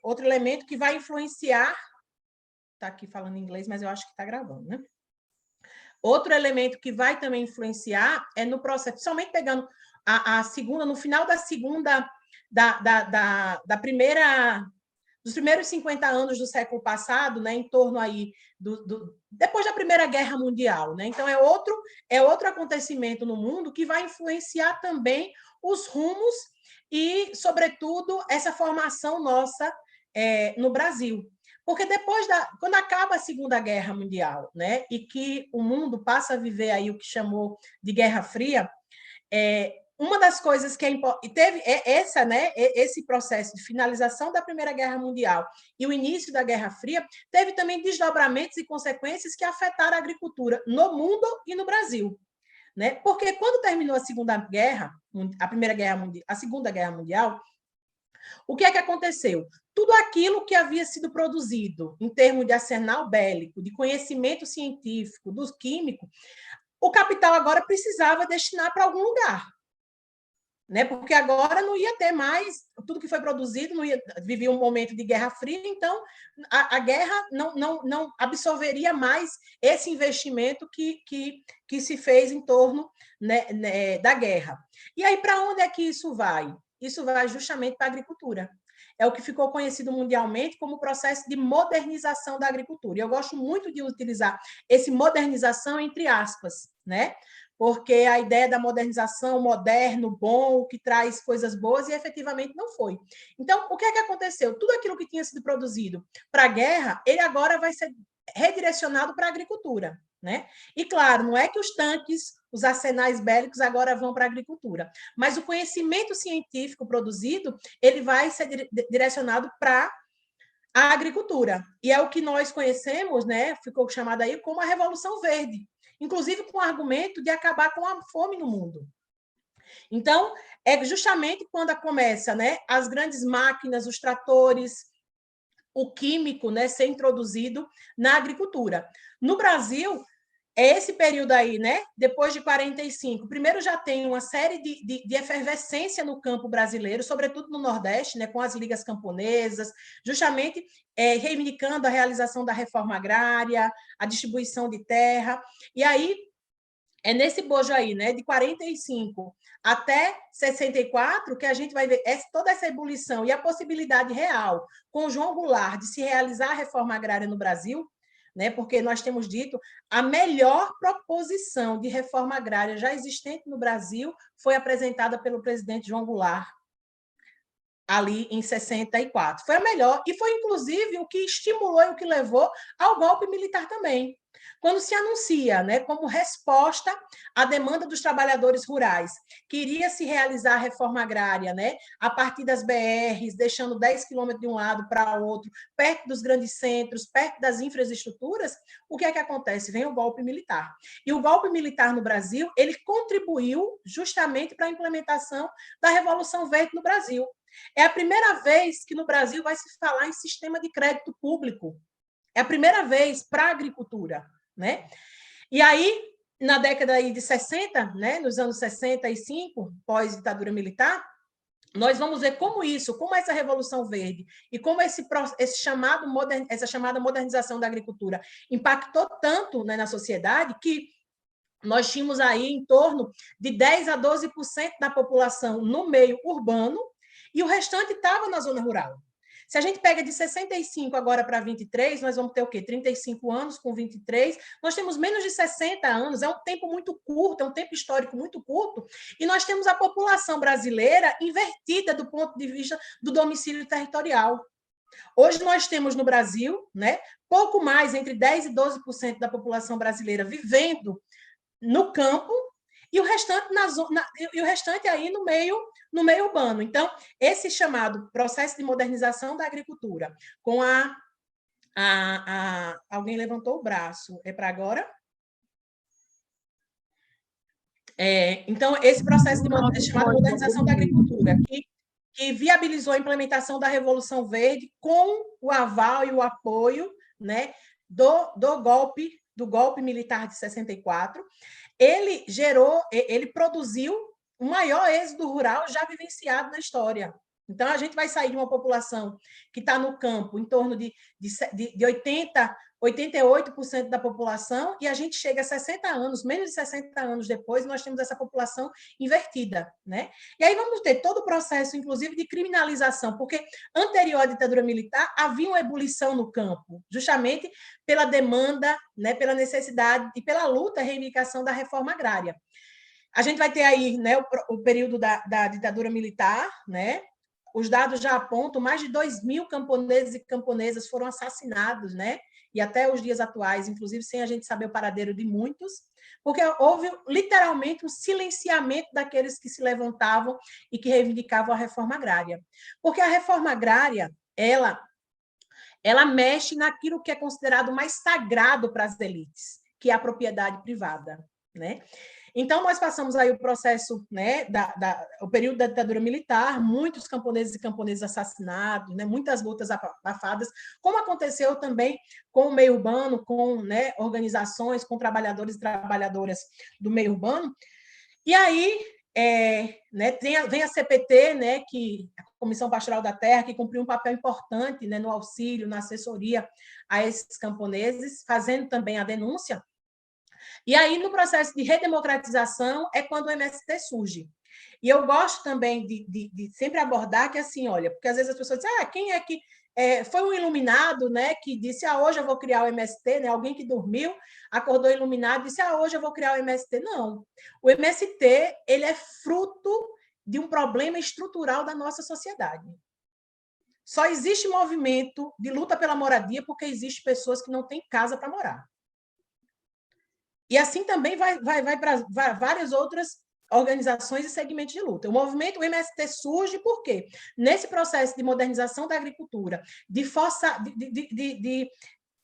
outro elemento que vai influenciar, está aqui falando em inglês, mas eu acho que está gravando, né? Outro elemento que vai também influenciar é no processo, somente pegando a segunda, no final da segunda, da primeira, dos primeiros 50 anos do século passado, né, em torno aí depois da Primeira Guerra Mundial, né? Então é outro acontecimento no mundo que vai influenciar também os rumos e, sobretudo, essa formação nossa no Brasil. Porque quando acaba a Segunda Guerra Mundial, né, e que o mundo passa a viver aí o que chamou de Guerra Fria, uma das coisas que teve essa, né, esse processo de finalização da Primeira Guerra Mundial e o início da Guerra Fria, teve também desdobramentos e consequências que afetaram a agricultura no mundo e no Brasil, né? Porque quando terminou a Segunda Guerra, a Segunda Guerra Mundial, o que é que aconteceu? Tudo aquilo que havia sido produzido em termos de arsenal bélico, de conhecimento científico, dos químicos, o capital agora precisava destinar para algum lugar, né? Porque agora não ia ter mais tudo que foi produzido, vivia um momento de Guerra Fria, então a guerra não absorveria mais esse investimento que se fez em torno, né, da guerra. E aí, para onde é que isso vai? Isso vai justamente para a agricultura. É o que ficou conhecido mundialmente como o processo de modernização da agricultura. E eu gosto muito de utilizar esse modernização entre aspas, né? Porque a ideia da modernização, moderno, bom, que traz coisas boas, e efetivamente não foi. Então, o que é que aconteceu? Tudo aquilo que tinha sido produzido para a guerra, ele agora vai ser redirecionado para a agricultura, né? E, claro, não é que os tanques, os arsenais bélicos agora vão para a agricultura, mas o conhecimento científico produzido, ele vai ser direcionado para a agricultura. E é o que nós conhecemos, né? Ficou chamado aí como a Revolução Verde, inclusive com o argumento de acabar com a fome no mundo. Então, é justamente quando começa, né, as grandes máquinas, os tratores, o químico, né, ser introduzido na agricultura. No Brasil, é esse período aí, né? Depois de 45, primeiro já tem uma série de efervescência no campo brasileiro, sobretudo no Nordeste, né? Com as ligas camponesas, justamente reivindicando a realização da reforma agrária, a distribuição de terra. E aí, é nesse bojo aí, né? De 45 até 64, que a gente vai ver toda essa ebulição e a possibilidade real, com João Goulart, de se realizar a reforma agrária no Brasil, né? Porque nós temos dito a melhor proposição de reforma agrária já existente no Brasil foi apresentada pelo presidente João Goulart ali em 64. Foi a melhor e foi inclusive o que estimulou e o que levou ao golpe militar também. Quando se anuncia, né, como resposta à demanda dos trabalhadores rurais, que iria se realizar a reforma agrária, né, a partir das BRs, deixando 10 quilômetros de um lado para o outro, perto dos grandes centros, perto das infraestruturas, o que é que acontece? Vem o golpe militar. E o golpe militar no Brasil, ele contribuiu justamente para a implementação da Revolução Verde no Brasil. É a primeira vez que no Brasil vai se falar em sistema de crédito público. É a primeira vez para a agricultura, né? E aí, na década de 60, né, nos anos 65, pós-ditadura militar, nós vamos ver como essa Revolução Verde e como essa chamada modernização da agricultura impactou tanto, né, na sociedade que nós tínhamos aí em torno de 10 a 12% da população no meio urbano e o restante estava na zona rural. Se a gente pega de 65 agora para 23, nós vamos ter o quê? 35 anos com 23, nós temos menos de 60 anos, é um tempo muito curto, é um tempo histórico muito curto, e nós temos a população brasileira invertida do ponto de vista do domicílio territorial. Hoje nós temos no Brasil, né, pouco mais, entre 10 e 12% da população brasileira vivendo no campo e o restante aí no meio urbano. Então, esse chamado processo de modernização da agricultura, com alguém levantou o braço, é para agora? Então, esse processo de chamada modernização da agricultura, que viabilizou a implementação da Revolução Verde com o aval e o apoio, né, do golpe militar de 64, ele produziu o maior êxodo rural já vivenciado na história. Então, a gente vai sair de uma população que está no campo em torno de 88% da população, e a gente chega a 60 anos, menos de 60 anos depois, nós temos essa população invertida, né? E aí vamos ter todo o processo, inclusive, de criminalização, porque anterior à ditadura militar havia uma ebulição no campo, justamente pela demanda, né, pela necessidade e pela luta, reivindicação da reforma agrária. A gente vai ter aí, né, o período da ditadura militar, né? Os dados já apontam mais de 2.000 camponeses e camponesas foram assassinados, né? E até os dias atuais, inclusive sem a gente saber o paradeiro de muitos, porque houve literalmente um silenciamento daqueles que se levantavam e que reivindicavam a reforma agrária. Porque a reforma agrária, ela mexe naquilo que é considerado mais sagrado para as elites, que é a propriedade privada, né? Então, nós passamos aí o processo, né, o período da ditadura militar, muitos camponeses e camponesas assassinados, né, muitas lutas abafadas, como aconteceu também com o meio urbano, com, né, organizações, com trabalhadores e trabalhadoras do meio urbano. E aí, né, vem a CPT, né, que a Comissão Pastoral da Terra, que cumpriu um papel importante, né, no auxílio, na assessoria a esses camponeses, fazendo também a denúncia. E aí, no processo de redemocratização, é quando o MST surge. E eu gosto também de sempre abordar que, assim, olha, porque às vezes as pessoas dizem, quem é que... foi um iluminado, né, que disse, hoje eu vou criar o MST, né, alguém que dormiu, acordou iluminado e disse, hoje eu vou criar o MST. Não. O MST, ele é fruto de um problema estrutural da nossa sociedade. Só existe movimento de luta pela moradia porque existe pessoas que não têm casa para morar. E assim também vai para várias outras organizações e segmentos de luta. O movimento o MST surge por quê? Nesse processo de modernização da agricultura, de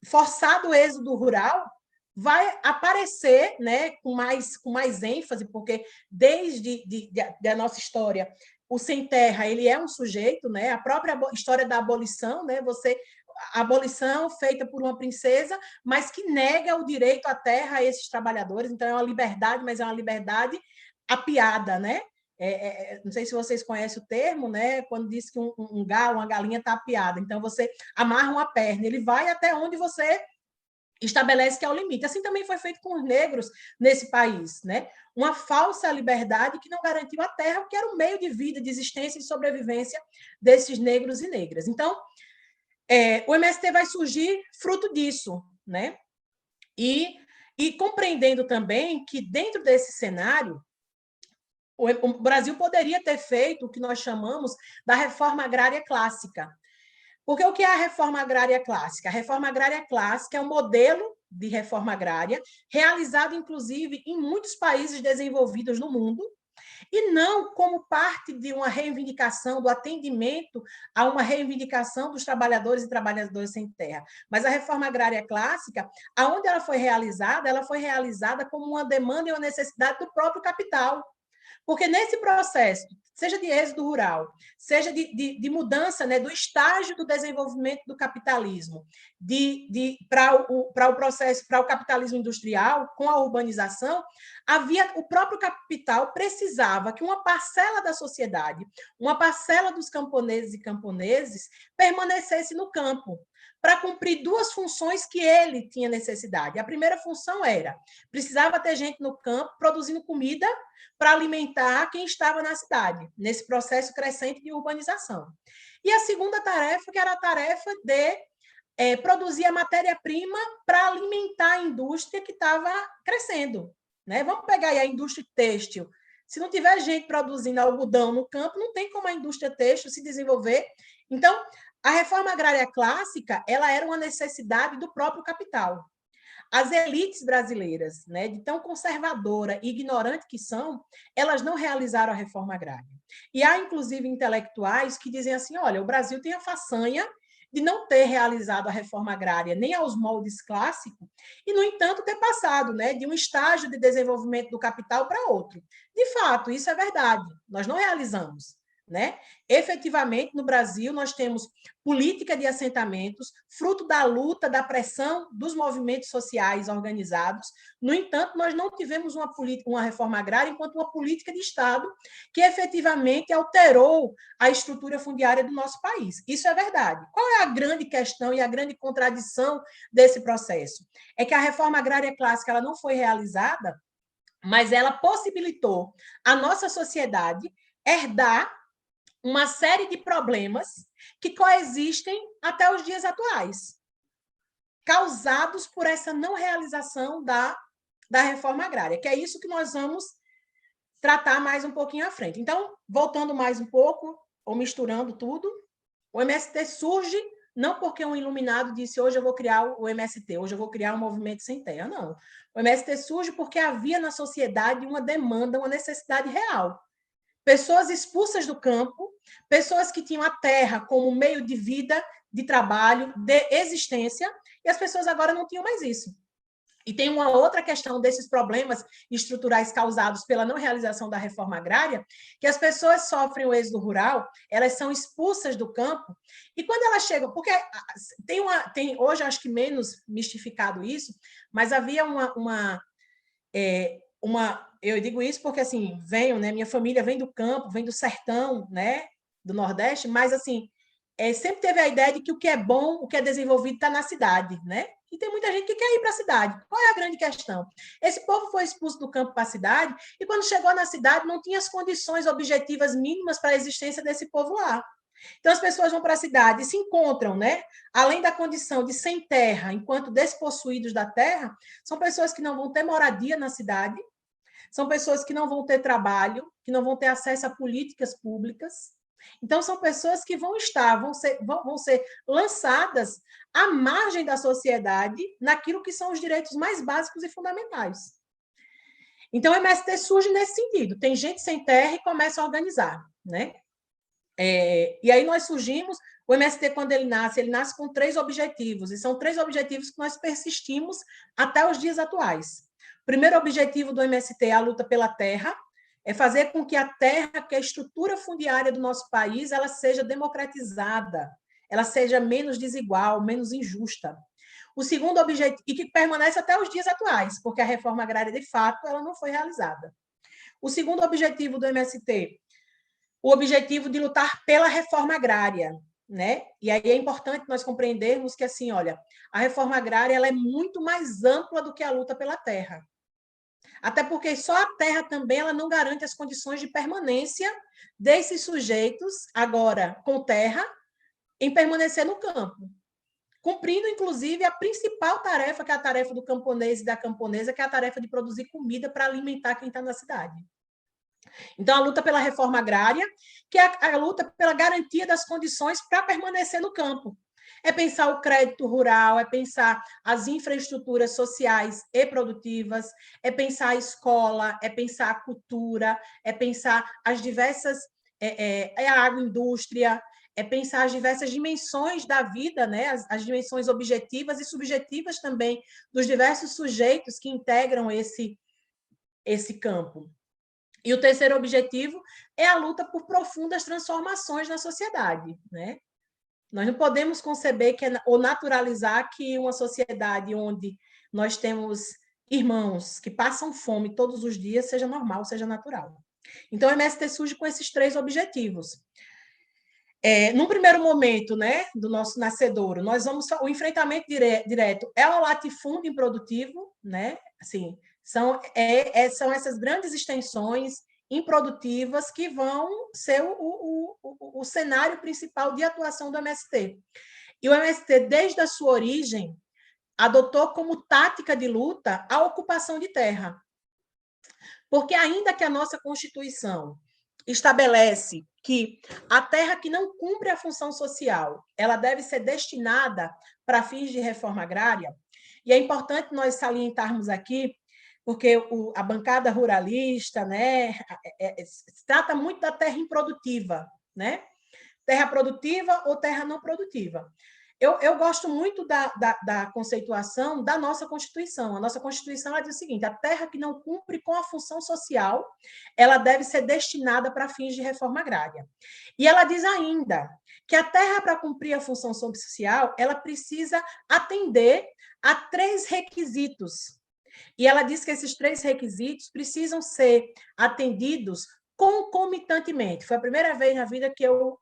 forçado êxodo rural, vai aparecer, né, com mais ênfase, porque desde a nossa história, o sem terra ele é um sujeito, né? A própria história da abolição, né? A abolição feita por uma princesa, mas que nega o direito à terra a esses trabalhadores. Então, é uma liberdade, mas é uma liberdade apiada, né? Não sei se vocês conhecem o termo, né? Quando diz que um galo, uma galinha está apiada. Então, você amarra uma perna, ele vai até onde você estabelece que é o limite. Assim também foi feito com os negros nesse país, né? Uma falsa liberdade que não garantiu a terra, que era o meio de vida, de existência e de sobrevivência desses negros e negras. Então, o MST vai surgir fruto disso, né? E compreendendo também que dentro desse cenário, o Brasil poderia ter feito o que nós chamamos da reforma agrária clássica. Porque o que é a reforma agrária clássica? A reforma agrária clássica é um modelo de reforma agrária realizado, inclusive, em muitos países desenvolvidos no mundo, e não como parte de uma reivindicação, do atendimento a uma reivindicação dos trabalhadores e trabalhadoras sem terra. Mas a reforma agrária clássica, aonde ela foi realizada como uma demanda e uma necessidade do próprio capital. Porque nesse processo, seja de êxodo rural, seja de mudança, né, do estágio do desenvolvimento do capitalismo para o processo, para o capitalismo industrial, com a urbanização, o próprio capital precisava que uma parcela da sociedade, uma parcela dos camponeses e camponeses, permanecesse no campo, para cumprir duas funções que ele tinha necessidade. A primeira função precisava ter gente no campo produzindo comida para alimentar quem estava na cidade, nesse processo crescente de urbanização. E a segunda tarefa, que era a tarefa de produzir a matéria-prima para alimentar a indústria que estava crescendo. Né? Vamos pegar aí a indústria têxtil. Se não tiver gente produzindo algodão no campo, não tem como a indústria têxtil se desenvolver. Então, a reforma agrária clássica, ela era uma necessidade do próprio capital. As elites brasileiras, né, de tão conservadora e ignorante que são, elas não realizaram a reforma agrária. E há, inclusive, intelectuais que dizem assim, olha, o Brasil tem a façanha de não ter realizado a reforma agrária nem aos moldes clássicos, e, no entanto, ter passado, né, de um estágio de desenvolvimento do capital para outro. De fato, isso é verdade, nós não realizamos. né? Efetivamente, no Brasil, nós temos política de assentamentos, fruto da luta, da pressão dos movimentos sociais organizados. No entanto, nós não tivemos uma reforma agrária enquanto uma política de Estado que efetivamente alterou a estrutura fundiária do nosso país. Isso é verdade. Qual é a grande questão e a grande contradição desse processo? É que a reforma agrária clássica ela não foi realizada, mas ela possibilitou à nossa sociedade herdar uma série de problemas que coexistem até os dias atuais, causados por essa não realização da reforma agrária, que é isso que nós vamos tratar mais um pouquinho à frente. Então, voltando mais um pouco, ou misturando tudo, o MST surge não porque um iluminado disse hoje eu vou criar o MST, hoje eu vou criar um movimento sem terra, não. O MST surge porque havia na sociedade uma demanda, uma necessidade real. Pessoas expulsas do campo, pessoas que tinham a terra como meio de vida, de trabalho, de existência, e as pessoas agora não tinham mais isso. E tem uma outra questão desses problemas estruturais causados pela não realização da reforma agrária, que as pessoas sofrem o êxodo rural, elas são expulsas do campo, e quando elas chegam, porque tem hoje acho que menos mistificado isso, mas havia eu digo isso porque assim venho, né? Minha família vem do campo, vem do sertão, né? Do Nordeste, mas assim sempre teve a ideia de que o que é bom, o que é desenvolvido está na cidade, né? E tem muita gente que quer ir para a cidade. Qual é a grande questão? Esse povo foi expulso do campo para a cidade e quando chegou na cidade não tinha as condições objetivas mínimas para a existência desse povo lá. Então, as pessoas vão para a cidade e se encontram, né? Além da condição de sem terra, enquanto despossuídos da terra, são pessoas que não vão ter moradia na cidade, são pessoas que não vão ter trabalho, que não vão ter acesso a políticas públicas. Então, são pessoas que vão ser lançadas à margem da sociedade naquilo que são os direitos mais básicos e fundamentais. Então, o MST surge nesse sentido. Tem gente sem terra e começa a organizar, né? E aí nós surgimos, o MST, quando ele nasce com 3 objetivos, e são 3 objetivos que nós persistimos até os dias atuais. O primeiro objetivo do MST é a luta pela terra, é fazer com que a terra, que é a estrutura fundiária do nosso país, ela seja democratizada, ela seja menos desigual, menos injusta. O segundo objetivo, e que permanece até os dias atuais, porque a reforma agrária, de fato, ela não foi realizada. O segundo objetivo do MST, o objetivo de lutar pela reforma agrária, né? E aí é importante nós compreendermos que, assim, olha, a reforma agrária ela é muito mais ampla do que a luta pela terra. Até porque só a terra também ela não garante as condições de permanência desses sujeitos, agora com terra, em permanecer no campo. Cumprindo, inclusive, a principal tarefa, que é a tarefa do camponês e da camponesa, que é a tarefa de produzir comida para alimentar quem está na cidade. Então, a luta pela reforma agrária, que é a luta pela garantia das condições para permanecer no campo. É pensar o crédito rural, é pensar as infraestruturas sociais e produtivas, é pensar a escola, é pensar a cultura, é pensar as diversas... a agroindústria, é pensar as diversas dimensões da vida, né? As dimensões objetivas e subjetivas também dos diversos sujeitos que integram esse campo. E o terceiro objetivo é a luta por profundas transformações na sociedade, né? Nós não podemos conceber ou naturalizar que uma sociedade onde nós temos irmãos que passam fome todos os dias seja normal, seja natural. Então, o MST surge com esses 3 objetivos. Num primeiro momento, né, do nosso nascedouro, o enfrentamento direto é ao latifúndio improdutivo, né? Assim, são essas grandes extensões improdutivas que vão ser o cenário principal de atuação do MST. E o MST, desde a sua origem, adotou como tática de luta a ocupação de terra. Porque ainda que a nossa Constituição estabelece que a terra que não cumpre a função social, ela deve ser destinada para fins de reforma agrária, e é importante nós salientarmos aqui, porque a bancada ruralista, né, se trata muito da terra improdutiva, né? Terra produtiva ou terra não produtiva. eu gosto muito da conceituação da nossa Constituição. A nossa Constituição ela diz o seguinte: a terra que não cumpre com a função social, ela deve ser destinada para fins de reforma agrária. E ela diz ainda que a terra, para cumprir a função social, ela precisa atender a 3 requisitos. E ela diz que esses 3 requisitos precisam ser atendidos concomitantemente. Foi a primeira vez na vida que eu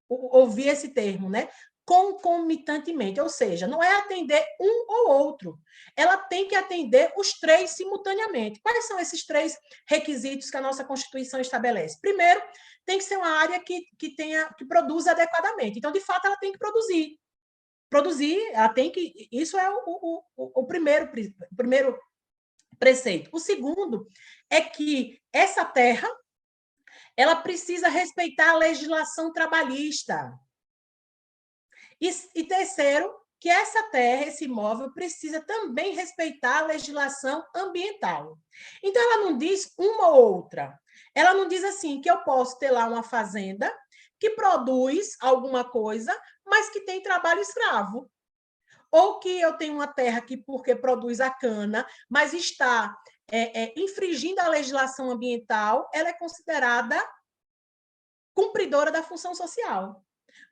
ouvi esse termo, né? Concomitantemente, ou seja, não é atender um ou outro, ela tem que atender os 3 simultaneamente. Quais são esses 3 requisitos que a nossa Constituição estabelece? Primeiro, tem que ser uma área que produza adequadamente. Então, de fato, ela tem que produzir. Ela tem que. Isso é o primeiro preceito. O segundo é que essa terra ela precisa respeitar a legislação trabalhista. E terceiro, que essa terra, esse imóvel, precisa também respeitar a legislação ambiental. Então, ela não diz uma ou outra. Ela não diz assim que eu posso ter lá uma fazenda que produz alguma coisa, mas que tem trabalho escravo. Ou que eu tenho uma terra que, porque produz a cana, mas está infringindo a legislação ambiental, ela é considerada cumpridora da função social.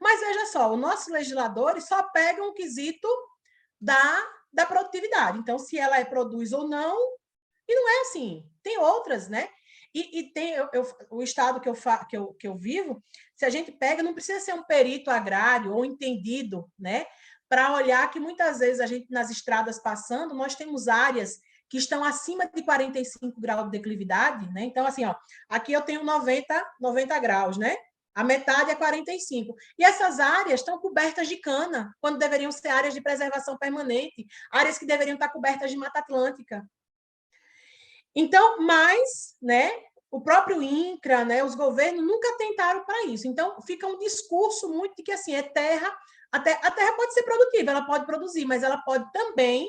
Mas veja só, os nossos legisladores só pegam o quesito da produtividade. Então, se ela produz ou não, e não é assim. Tem outras, né? E tem o estado que eu vivo, se a gente pega, não precisa ser um perito agrário ou entendido, né? Para olhar que muitas vezes a gente, nas estradas passando, nós temos áreas que estão acima de 45 graus de declividade, né? Então, assim, ó, aqui eu tenho 90 graus, né? A metade é 45. E essas áreas estão cobertas de cana, quando deveriam ser áreas de preservação permanente, áreas que deveriam estar cobertas de Mata Atlântica. Então, mas, né, o próprio INCRA, né, os governos nunca tentaram para isso. Então, fica um discurso muito de que assim, a terra pode ser produtiva, ela pode produzir, mas ela pode também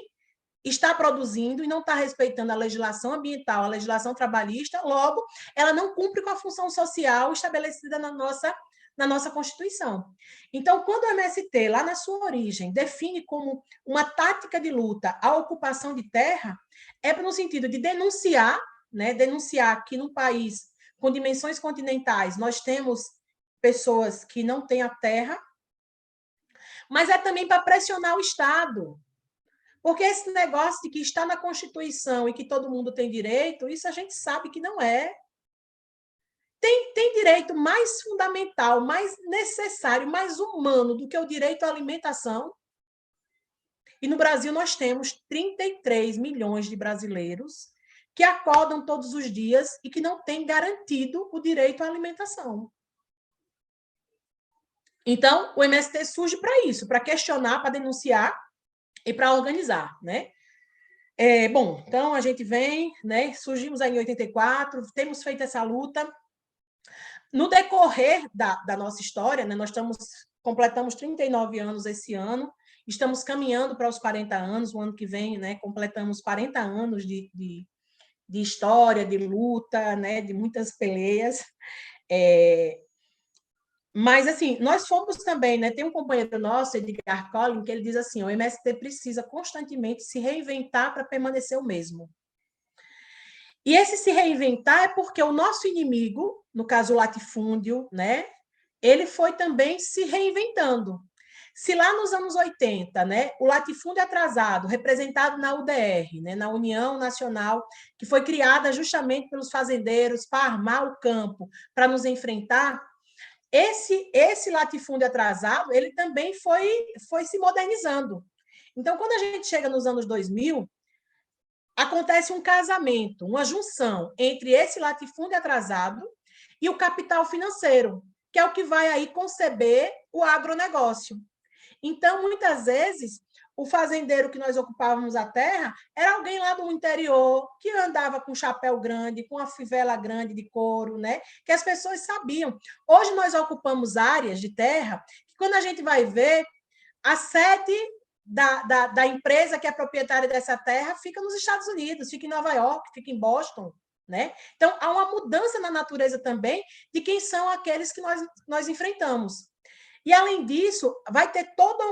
estar produzindo e não estar respeitando a legislação ambiental, a legislação trabalhista, logo, ela não cumpre com a função social estabelecida na nossa Constituição. Então, quando o MST, lá na sua origem, define como uma tática de luta a ocupação de terra, é no sentido de denunciar, né, denunciar que num país com dimensões continentais nós temos pessoas que não têm a terra, mas é também para pressionar o Estado. Porque esse negócio de que está na Constituição e que todo mundo tem direito, isso a gente sabe que não é. Tem direito mais fundamental, mais necessário, mais humano do que o direito à alimentação. E no Brasil nós temos 33 milhões de brasileiros que acordam todos os dias e que não têm garantido o direito à alimentação. Então, o MST surge para isso, para questionar, para denunciar e para organizar, né? Bom, então a gente vem, né? Surgimos aí em 84, temos feito essa luta. No decorrer da nossa história, né, nós completamos 39 anos esse ano, estamos caminhando para os 40 anos, o ano que vem, né, completamos 40 anos de história, de luta, né, de muitas peleias. Mas, assim, nós fomos também, né? Tem um companheiro nosso, Edgar Collin, que ele diz assim: o MST precisa constantemente se reinventar para permanecer o mesmo. E esse se reinventar é porque o nosso inimigo, no caso o latifúndio, né? Ele foi também se reinventando. Se lá nos anos 80, né, o latifúndio atrasado, representado na UDR, né, na União Nacional, que foi criada justamente pelos fazendeiros para armar o campo, para nos enfrentar, esse latifúndio atrasado, ele também foi se modernizando. Então, quando a gente chega nos anos 2000, acontece um casamento, uma junção entre esse latifúndio atrasado e o capital financeiro, que é o que vai aí conceber o agronegócio. Então, muitas vezes, o fazendeiro que nós ocupávamos a terra era alguém lá do interior que andava com chapéu grande, com a fivela grande de couro, né? Que as pessoas sabiam. Hoje nós ocupamos áreas de terra que, quando a gente vai ver, a sede da empresa que é proprietária dessa terra fica nos Estados Unidos, fica em Nova York, fica em Boston, né? Então, há uma mudança na natureza também de quem são aqueles que nós enfrentamos. E, além disso, vai ter toda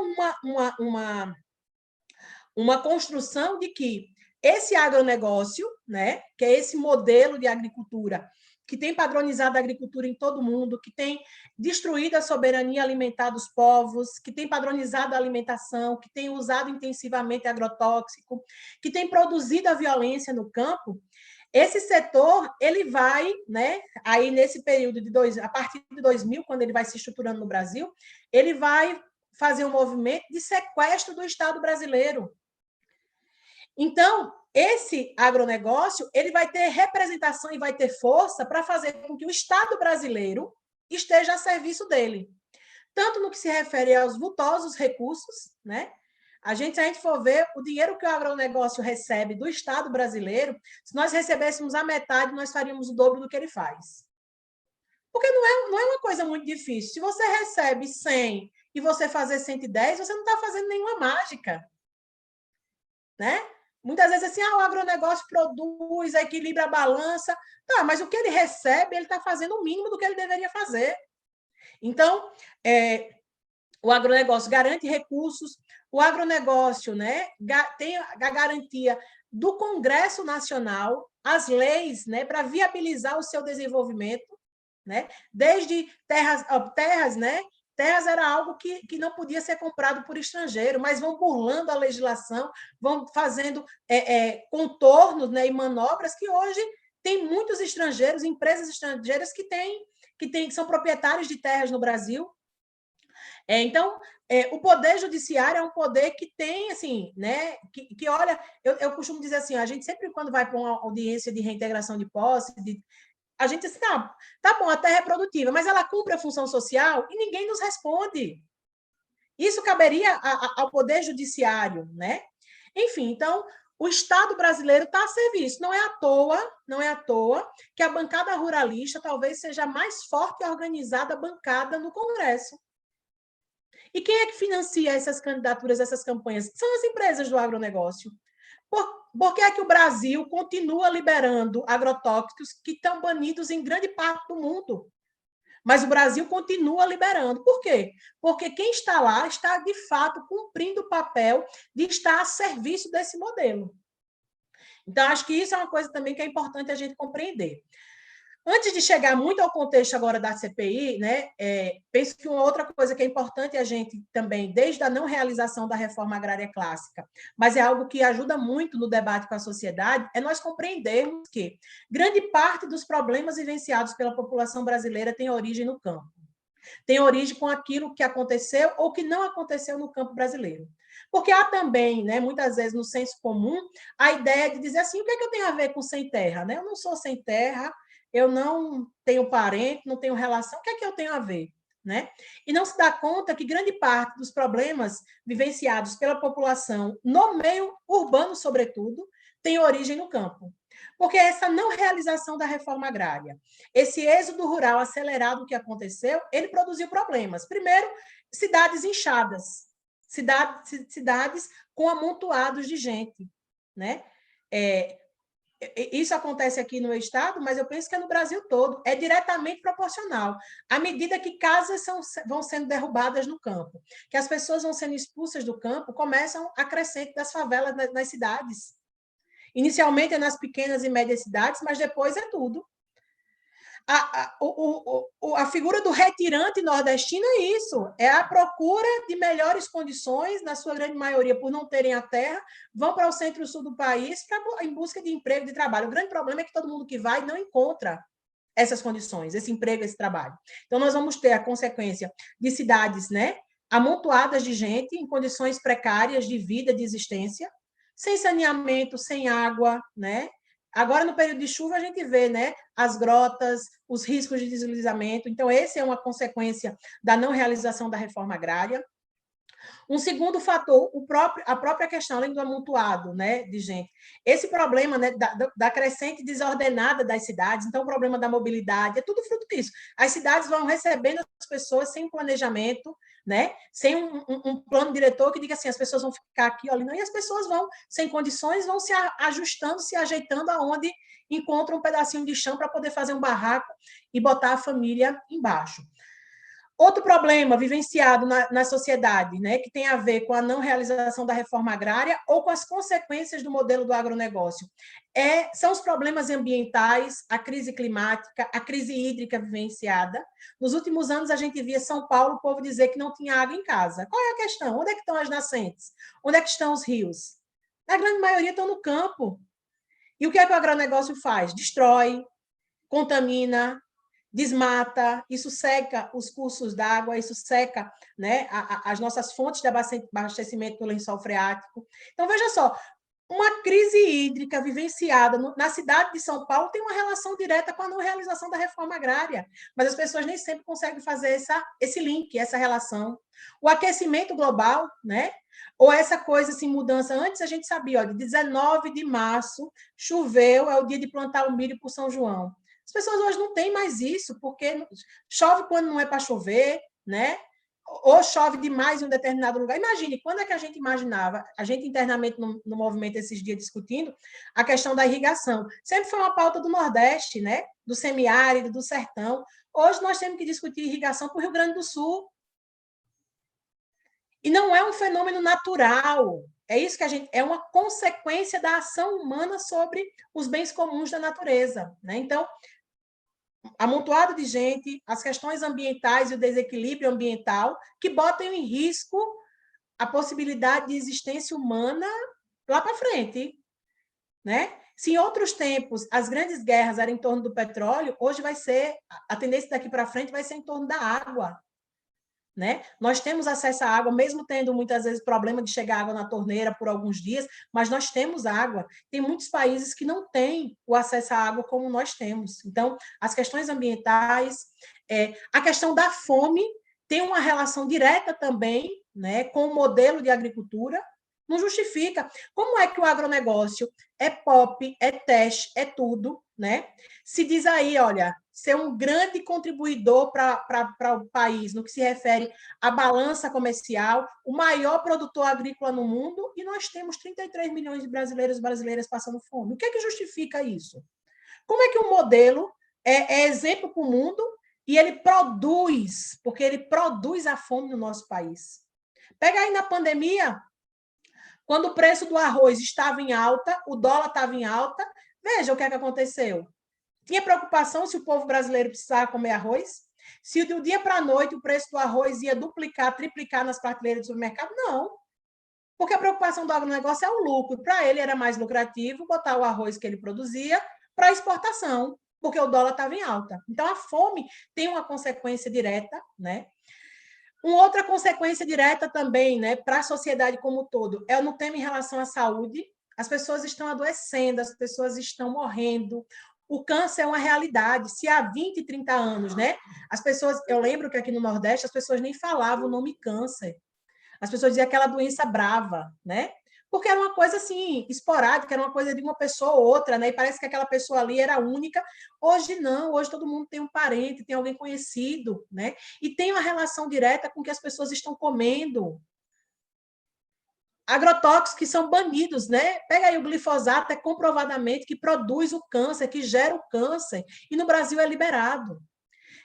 uma construção de que esse agronegócio, né, que é esse modelo de agricultura que tem padronizado a agricultura em todo o mundo, que tem destruído a soberania alimentar dos povos, que tem padronizado a alimentação, que tem usado intensivamente agrotóxico, que tem produzido a violência no campo, esse setor, ele vai, né, aí nesse período a partir de 2000, quando ele vai se estruturando no Brasil, ele vai fazer um movimento de sequestro do Estado brasileiro. Então, esse agronegócio, ele vai ter representação e vai ter força para fazer com que o Estado brasileiro esteja a serviço dele. Tanto no que se refere aos vultosos recursos, né? Se a gente for ver o dinheiro que o agronegócio recebe do Estado brasileiro, se nós recebêssemos a metade, nós faríamos o dobro do que ele faz. Porque não é uma coisa muito difícil. Se você recebe 100 e você fazer 110, você não está fazendo nenhuma mágica. Né? Muitas vezes assim, o agronegócio produz, equilibra a balança. Tá, mas o que ele recebe, ele está fazendo o mínimo do que ele deveria fazer. Então, o agronegócio garante recursos, o agronegócio, né, tem a garantia do Congresso Nacional, as leis, né, para viabilizar o seu desenvolvimento, né, desde terras, né, terras era algo que não podia ser comprado por estrangeiro, mas vão burlando a legislação, vão fazendo contornos, né, e manobras que hoje tem muitos estrangeiros, empresas estrangeiras que são proprietários de terras no Brasil. Então, o poder judiciário é um poder que tem, assim, né, que olha, eu costumo dizer assim, a gente sempre, quando vai para uma audiência de reintegração de posse, a gente diz, tá bom, a terra é produtiva, mas ela cumpre a função social e ninguém nos responde. Isso caberia ao poder judiciário, né? Enfim, então, o Estado brasileiro está a serviço. Não é à toa que a bancada ruralista talvez seja a mais forte e organizada bancada no Congresso. E quem é que financia essas candidaturas, essas campanhas? São as empresas do agronegócio. Por que é que o Brasil continua liberando agrotóxicos que estão banidos em grande parte do mundo? Mas o Brasil continua liberando. Por quê? Porque quem está lá está, de fato, cumprindo o papel de estar a serviço desse modelo. Então, acho que isso é uma coisa também que é importante a gente compreender. Antes de chegar muito ao contexto agora da CPI, né, penso que uma outra coisa que é importante a gente também, desde a não realização da reforma agrária clássica, mas é algo que ajuda muito no debate com a sociedade, é nós compreendermos que grande parte dos problemas vivenciados pela população brasileira tem origem no campo. Tem origem com aquilo que aconteceu ou que não aconteceu no campo brasileiro. Porque há também, né, muitas vezes, no senso comum, a ideia de dizer assim, o que é que eu tenho a ver com sem terra? Né? Eu não sou sem terra, eu não tenho parente, não tenho relação, o que é que eu tenho a ver? Né? E não se dá conta que grande parte dos problemas vivenciados pela população, no meio urbano, sobretudo, tem origem no campo. Porque essa não realização da reforma agrária, esse êxodo rural acelerado que aconteceu, ele produziu problemas. Primeiro, cidades inchadas, cidades com amontoados de gente. Né? Isso acontece aqui no estado, mas eu penso que é no Brasil todo. É diretamente proporcional. À medida que casas vão sendo derrubadas no campo, que as pessoas vão sendo expulsas do campo, começam a crescente das favelas nas cidades. Inicialmente é nas pequenas e médias cidades, mas depois é tudo. A figura do retirante nordestino é isso, é a procura de melhores condições, na sua grande maioria, por não terem a terra, vão para o centro e sul do país em busca de emprego, de trabalho. O grande problema é que todo mundo que vai não encontra essas condições, esse emprego, esse trabalho. Então, nós vamos ter a consequência de cidades, né, amontoadas de gente em condições precárias de vida, de existência, sem saneamento, sem água, né? Agora, no período de chuva, a gente vê, né, as grotas, os riscos de deslizamento. Então, essa é uma consequência da não realização da reforma agrária. Um segundo fator, a própria questão, além do amontoado, né, de gente. Esse problema, né, da crescente desordenada das cidades, então o problema da mobilidade, é tudo fruto disso. As cidades vão recebendo as pessoas sem planejamento, né, sem um plano diretor que diga assim, as pessoas vão ficar aqui, ali, não, e as pessoas vão, sem condições, vão se ajustando, se ajeitando aonde encontram um pedacinho de chão para poder fazer um barraco e botar a família embaixo. Outro problema vivenciado na sociedade, né, que tem a ver com a não realização da reforma agrária ou com as consequências do modelo do agronegócio, são os problemas ambientais, a crise climática, a crise hídrica vivenciada. Nos últimos anos, a gente via São Paulo, o povo dizer que não tinha água em casa. Qual é a questão? Onde é que estão as nascentes? Onde é que estão os rios? A grande maioria estão no campo. E o que é que o agronegócio faz? Destrói, contamina, desmata, isso seca os cursos d'água, isso seca, né, as nossas fontes de abastecimento do lençol freático. Então, veja só, uma crise hídrica vivenciada na cidade de São Paulo tem uma relação direta com a não realização da reforma agrária, mas as pessoas nem sempre conseguem fazer esse link, essa relação. O aquecimento global, né? Ou essa coisa assim, mudança. Antes a gente sabia, ó, de 19 de março, choveu, é o dia de plantar o milho por São João. As pessoas hoje não têm mais isso, porque chove quando não é para chover, né? Ou chove demais em um determinado lugar. Imagine, quando é que a gente imaginava, a gente internamente no movimento esses dias discutindo, a questão da irrigação. Sempre foi uma pauta do Nordeste, né? Do semiárido, do sertão. Hoje nós temos que discutir irrigação para o Rio Grande do Sul. E não é um fenômeno natural. É isso que é uma consequência da ação humana sobre os bens comuns da natureza, né? Então, amontoado de gente, as questões ambientais e o desequilíbrio ambiental que botam em risco a possibilidade de existência humana lá para frente, né? Se em outros tempos as grandes guerras eram em torno do petróleo, hoje vai ser, a tendência daqui para frente vai ser em torno da água, né? Nós temos acesso à água, mesmo tendo muitas vezes problema de chegar água na torneira por alguns dias, mas nós temos água. Tem muitos países que não têm o acesso à água como nós temos. Então, as questões ambientais, a questão da fome tem uma relação direta também, né, com o modelo de agricultura. Não justifica. Como é que o agronegócio é pop, é teste, é tudo, né? Se diz aí, olha, ser um grande contribuidor para o país, no que se refere à balança comercial, o maior produtor agrícola no mundo, e nós temos 33 milhões de brasileiros e brasileiras passando fome. O que é que justifica isso? Como é que um modelo é exemplo para o mundo e ele produz, porque ele produz a fome no nosso país? Pega aí na pandemia, quando o preço do arroz estava em alta, o dólar estava em alta, veja o que é que aconteceu. Tinha preocupação se o povo brasileiro precisava comer arroz? Se do dia para a noite o preço do arroz ia duplicar, triplicar nas prateleiras do supermercado? Não. Porque a preocupação do agronegócio é o lucro. Para ele era mais lucrativo botar o arroz que ele produzia para exportação, porque o dólar estava em alta. Então, a fome tem uma consequência direta, né? Uma outra consequência direta também, né, para a sociedade como um todo, é no tema em relação à saúde. As pessoas estão adoecendo, as pessoas estão morrendo. O câncer é uma realidade. Se há 20, 30 anos, né, as pessoas, eu lembro que aqui no Nordeste as pessoas nem falavam o nome câncer. As pessoas diziam aquela doença brava, né? Porque era uma coisa assim, esporádica, era uma coisa de uma pessoa ou outra, né? E parece que aquela pessoa ali era única. Hoje não, hoje todo mundo tem um parente, tem alguém conhecido, né? E tem uma relação direta com o que as pessoas estão comendo. Agrotóxicos que são banidos, né? Pega aí o glifosato, é comprovadamente que produz o câncer, que gera o câncer, e no Brasil é liberado.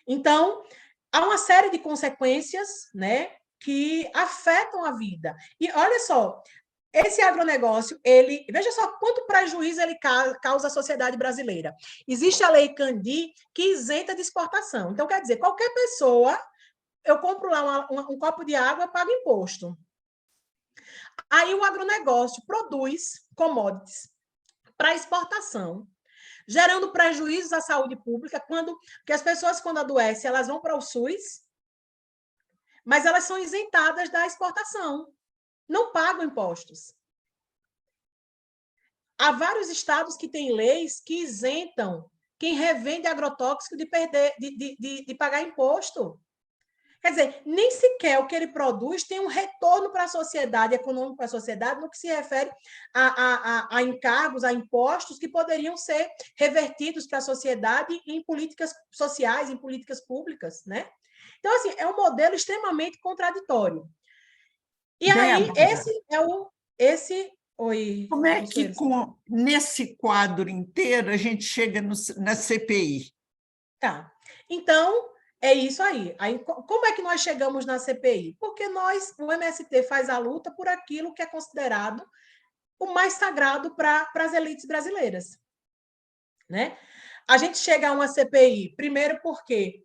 Então, há uma série de consequências, né, que afetam a vida. E olha só, esse agronegócio, veja só quanto prejuízo ele causa à sociedade brasileira. Existe a Lei Candir que isenta de exportação. Então, quer dizer, qualquer pessoa, eu compro lá um copo de água, eu pago imposto. Aí o agronegócio produz commodities para exportação, gerando prejuízos à saúde pública, que as pessoas, quando adoecem, elas vão para o SUS, mas elas são isentadas da exportação, não pagam impostos. Há vários estados que têm leis que isentam quem revende agrotóxico de pagar imposto. Quer dizer, nem sequer o que ele produz tem um retorno para a sociedade, econômico para a sociedade, no que se refere a encargos, a impostos que poderiam ser revertidos para a sociedade em políticas sociais, em políticas públicas, né? Então, assim, é um modelo extremamente contraditório. E Débora, aí, Oi, como é que, nesse quadro inteiro, a gente chega na CPI? Tá. Então, É isso aí. Aí, como é que nós chegamos na CPI? Porque o MST faz a luta por aquilo que é considerado o mais sagrado para as elites brasileiras, né? A gente chega a uma CPI, primeiro porque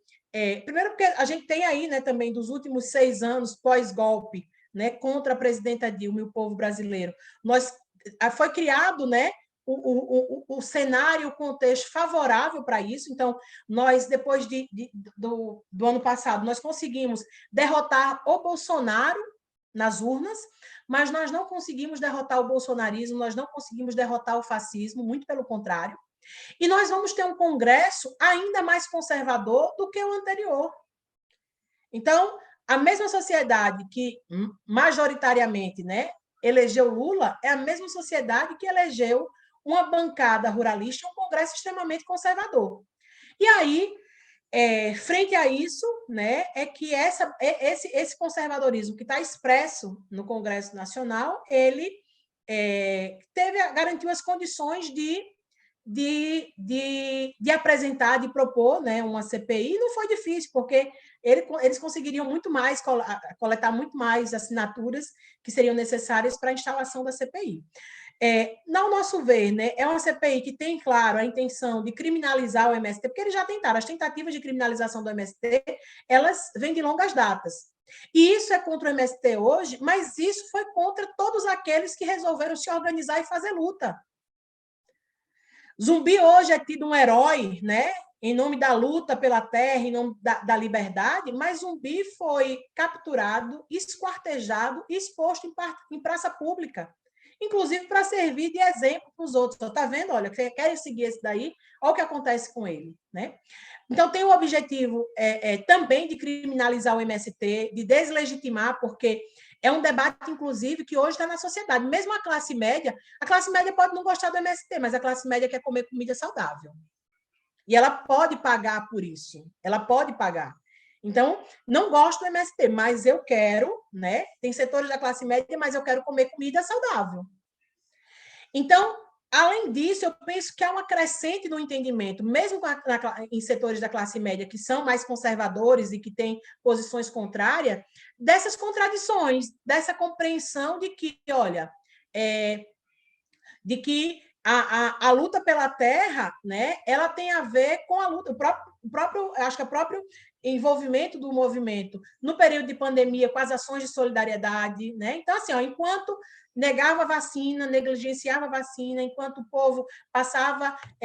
a gente tem aí, né, também dos últimos 6 anos pós-golpe, né, contra a presidenta Dilma e o povo brasileiro, foi criado, né, o cenário, o contexto favorável para isso. Então, nós, depois do ano passado, nós conseguimos derrotar o Bolsonaro nas urnas, mas nós não conseguimos derrotar o bolsonarismo, nós não conseguimos derrotar o fascismo, muito pelo contrário. E nós vamos ter um Congresso ainda mais conservador do que o anterior. Então, a mesma sociedade que majoritariamente, né, elegeu Lula é a mesma sociedade que elegeu uma bancada ruralista e um Congresso extremamente conservador. E aí, frente a isso, né, é que esse conservadorismo que está expresso no Congresso Nacional, ele garantiu as condições de apresentar, de propor, né, uma CPI. Não foi difícil, porque eles conseguiriam muito mais, coletar muito mais assinaturas que seriam necessárias para a instalação da CPI. Ao nosso ver, né, é uma CPI que tem, claro, a intenção de criminalizar o MST, porque eles já tentaram. As tentativas de criminalização do MST, elas vêm de longas datas. E isso é contra o MST hoje, mas isso foi contra todos aqueles que resolveram se organizar e fazer luta. Zumbi hoje é tido um herói, né, em nome da luta pela terra, em nome da liberdade, mas Zumbi foi capturado, esquartejado e exposto em praça pública, inclusive para servir de exemplo para os outros. Está vendo? Olha, querem seguir esse daí, olha o que acontece com ele, né? Então, tem o objetivo também de criminalizar o MST, de deslegitimar, porque é um debate, inclusive, que hoje está na sociedade. Mesmo a classe média pode não gostar do MST, mas a classe média quer comer comida saudável. E ela pode pagar por isso. Ela pode pagar. Então, não gosto do MST, mas eu quero, né? Tem setores da classe média, mas eu quero comer comida saudável. Então, além disso, eu penso que há uma crescente no entendimento, mesmo em setores da classe média que são mais conservadores e que têm posições contrárias, dessas contradições, dessa compreensão de que, olha, de que a luta pela terra, né, ela tem a ver com a luta, acho que o próprio envolvimento do movimento no período de pandemia com as ações de solidariedade, né? Então, assim, enquanto negava a vacina, negligenciava a vacina, enquanto o povo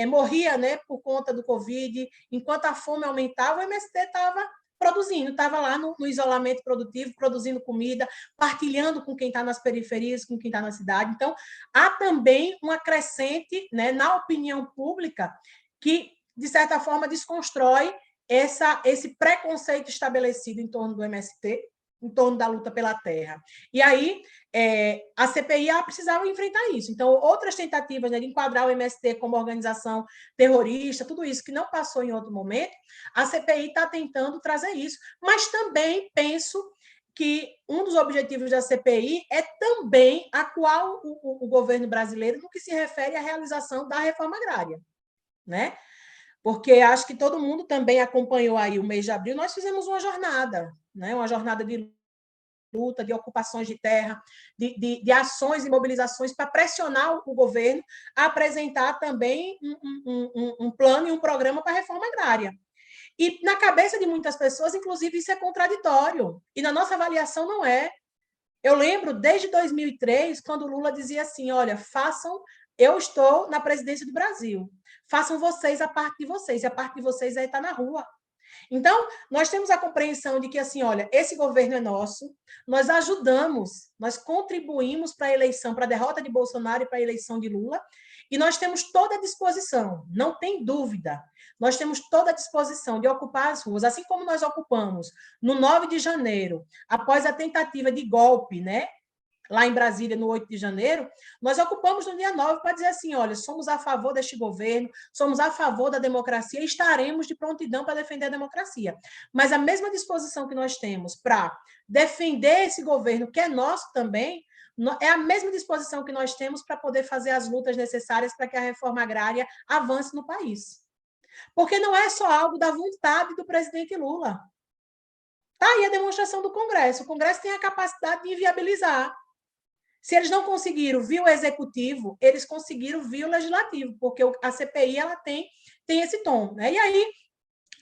morria, né, por conta do Covid, enquanto a fome aumentava, o MST estava produzindo, estava lá no isolamento produtivo, produzindo comida, partilhando com quem está nas periferias, com quem está na cidade. Então, há também uma crescente, né, na opinião pública que, de certa forma, desconstrói esse preconceito estabelecido em torno do MST, em torno da luta pela terra. E aí, a CPI precisava enfrentar isso. Então, outras tentativas, né, de enquadrar o MST como organização terrorista, tudo isso que não passou em outro momento, a CPI está tentando trazer isso. Mas também penso que um dos objetivos da CPI é também acuar o governo brasileiro no que se refere à realização da reforma agrária, né? Porque acho que todo mundo também acompanhou aí o mês de abril, nós fizemos uma jornada, né? Uma jornada de luta, de ocupações de terra, de ações e mobilizações para pressionar o governo a apresentar também um plano e um programa para a reforma agrária. E na cabeça de muitas pessoas, inclusive, isso é contraditório. E na nossa avaliação não é. Eu lembro desde 2003, quando Lula dizia assim, olha, eu estou na presidência do Brasil, façam vocês a parte de vocês, e a parte de vocês é estar na rua. Então, nós temos a compreensão de que, assim, olha, esse governo é nosso, nós ajudamos, nós contribuímos para a eleição, para a derrota de Bolsonaro e para a eleição de Lula, e nós temos toda a disposição, não tem dúvida, nós temos toda a disposição de ocupar as ruas, assim como nós ocupamos no 9 de janeiro, após a tentativa de golpe, né? Lá em Brasília, no 8 de janeiro, nós ocupamos no dia 9 para dizer assim, olha, somos a favor deste governo, somos a favor da democracia e estaremos de prontidão para defender a democracia. Mas a mesma disposição que nós temos para defender esse governo, que é nosso também, é a mesma disposição que nós temos para poder fazer as lutas necessárias para que a reforma agrária avance no país. Porque não é só algo da vontade do presidente Lula. Está aí a demonstração do Congresso. O Congresso tem a capacidade de inviabilizar. Se eles não conseguiram via o executivo, eles conseguiram via o legislativo, porque a CPI ela tem esse tom. Né? E aí,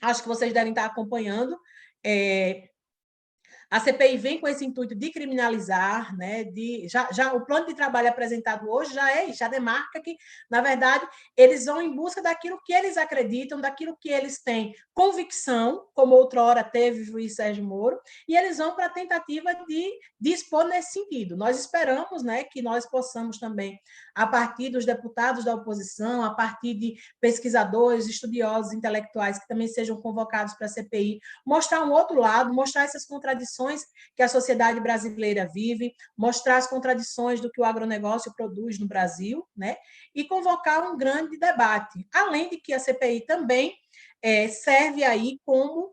acho que vocês devem estar acompanhando. A CPI vem com esse intuito de criminalizar, né? Já o plano de trabalho apresentado hoje já demarca que, na verdade, eles vão em busca daquilo que eles acreditam, daquilo que eles têm convicção, como outrora teve o juiz Sérgio Moro, e eles vão para a tentativa de expor nesse sentido. Nós esperamos, né, que nós possamos também, a partir dos deputados da oposição, a partir de pesquisadores, estudiosos, intelectuais que também sejam convocados para a CPI, mostrar um outro lado, mostrar essas contradições que a sociedade brasileira vive, mostrar as contradições do que o agronegócio produz no Brasil, né? E convocar um grande debate. Além de que a CPI também serve aí como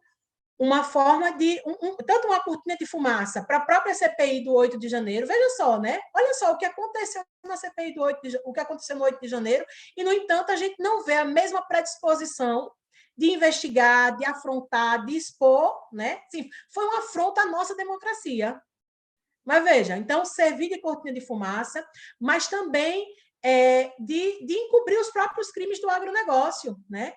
uma forma de tanto uma cortina de fumaça para a própria CPI do 8 de janeiro. Veja só, né? Olha só o que aconteceu na CPI do 8 o que aconteceu no 8 de janeiro, e, no entanto, a gente não vê a mesma predisposição de investigar, de afrontar, de expor, né? Sim, foi uma afronta à nossa democracia. Mas veja, então, servir de cortina de fumaça, mas também de encobrir os próprios crimes do agronegócio, né?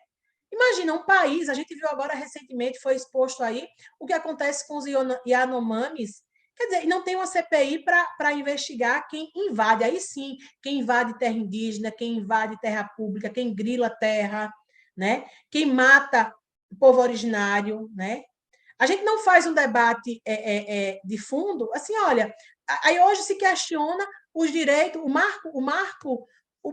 Imagina um país, a gente viu agora recentemente, foi exposto aí, o que acontece com os Yanomamis. Quer dizer, não tem uma CPI para investigar quem invade, aí sim, quem invade terra indígena, quem invade terra pública, quem grila terra, né? Quem mata o povo originário, né? A gente não faz um debate de fundo, assim, olha, aí hoje se questiona os direitos, o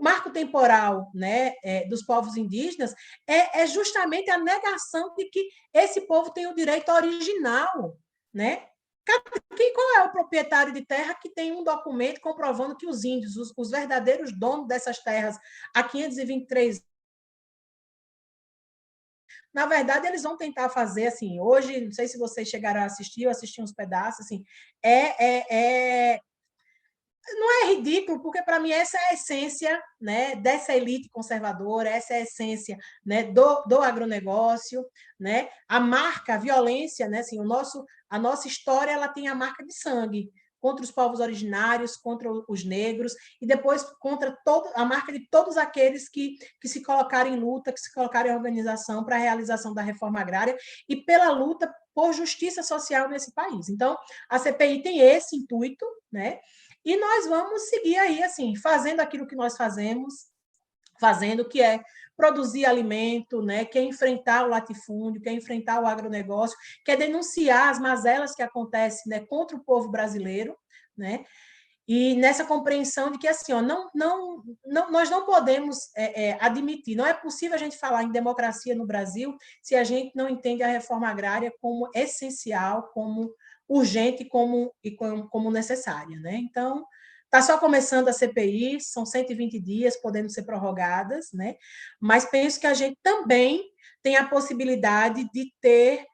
marco temporal, né, dos povos indígenas é justamente a negação de que esse povo tem o direito original, né? Qual é o proprietário de terra que tem um documento comprovando que os índios, os verdadeiros donos dessas terras, há 523 na verdade, eles vão tentar fazer assim. Hoje, não sei se vocês chegaram a assistir, eu assisti uns pedaços, assim. Não é ridículo, porque para mim essa é a essência, né, dessa elite conservadora, essa é a essência, né, do agronegócio, né? A marca, a violência, né, assim, a nossa história ela tem a marca de sangue contra os povos originários, contra os negros, e depois contra a marca de todos aqueles que se colocaram em luta, que se colocaram em organização para a realização da reforma agrária e pela luta por justiça social nesse país. Então, a CPI tem esse intuito, né? E nós vamos seguir aí, assim, fazendo aquilo que nós fazendo, que é produzir alimento, né? Que é enfrentar o latifúndio, que é enfrentar o agronegócio, que é denunciar as mazelas que acontecem, né, contra o povo brasileiro, né? E nessa compreensão de que, assim, ó, nós não podemos admitir, não é possível a gente falar em democracia no Brasil se a gente não entende a reforma agrária como essencial, como urgente como necessária. Né? Então, está só começando a CPI, são 120 dias podendo ser prorrogadas, né? Mas penso que a gente também tem a possibilidade de ter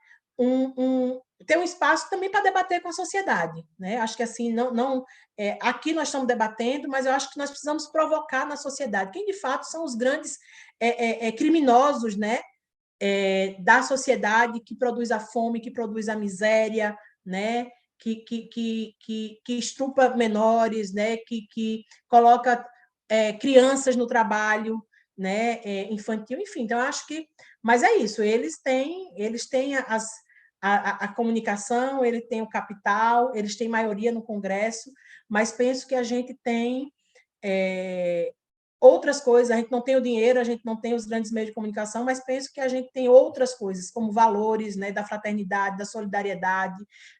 ter um espaço também para debater com a sociedade. Né? Acho que assim, aqui nós estamos debatendo, mas eu acho que nós precisamos provocar na sociedade quem de fato são os grandes criminosos, né? Da sociedade que produz a fome, que produz a miséria, né? Que estrupa menores, né? Que coloca crianças no trabalho, né? Infantil, enfim. Então, eu acho que... Mas é isso, eles têm a comunicação, ele tem o capital, eles têm maioria no Congresso, mas penso que a gente tem outras coisas, a gente não tem o dinheiro, a gente não tem os grandes meios de comunicação, mas penso que a gente tem outras coisas, como valores, né, da fraternidade, da solidariedade,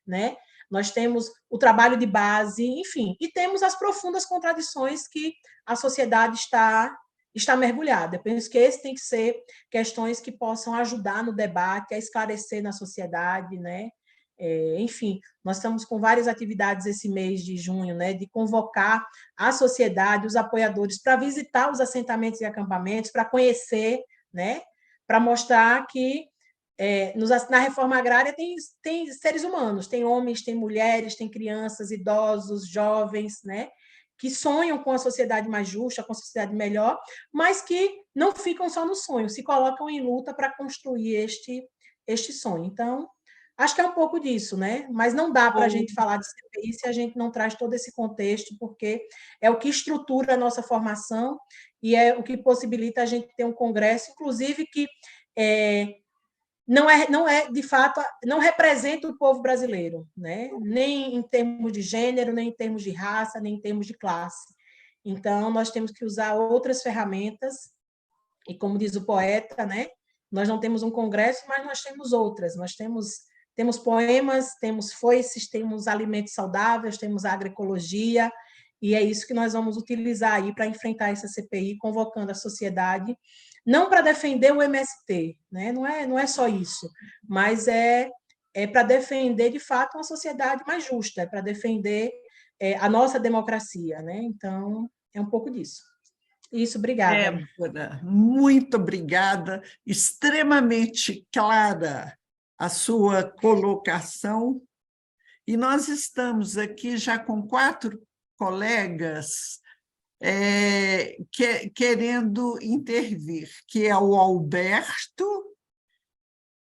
né? Nós temos o trabalho de base, enfim, e temos as profundas contradições que a sociedade está mergulhada. Eu penso que esse tem que ser questões que possam ajudar no debate, a esclarecer na sociedade, né? Enfim, nós estamos com várias atividades esse mês de junho, né, de convocar a sociedade, os apoiadores, para visitar os assentamentos e acampamentos, para conhecer, né, para mostrar que na reforma agrária tem seres humanos, tem homens, tem mulheres, tem crianças, idosos, jovens, né, que sonham com a sociedade mais justa, com a sociedade melhor, mas que não ficam só no sonho, se colocam em luta para construir este sonho. Então, acho que é um pouco disso, né? Mas não dá para a gente falar de CPI se a gente não traz todo esse contexto, porque é o que estrutura a nossa formação e é o que possibilita a gente ter um congresso, inclusive que não é de fato, não representa o povo brasileiro, né? Nem em termos de gênero, nem em termos de raça, nem em termos de classe. Então, nós temos que usar outras ferramentas, e como diz o poeta, né? Nós não temos um congresso, mas nós temos outras. Nós temos poemas, temos foices, temos alimentos saudáveis, temos agroecologia, e é isso que nós vamos utilizar aí para enfrentar essa CPI, convocando a sociedade, não para defender o MST, né? Não é só isso, mas é para defender, de fato, uma sociedade mais justa, é para defender a nossa democracia, né? Então, é um pouco disso. Isso, obrigada. Débora, muito obrigada, extremamente clara a sua colocação. E nós estamos aqui já com 4 colegas querendo intervir, que é o Alberto,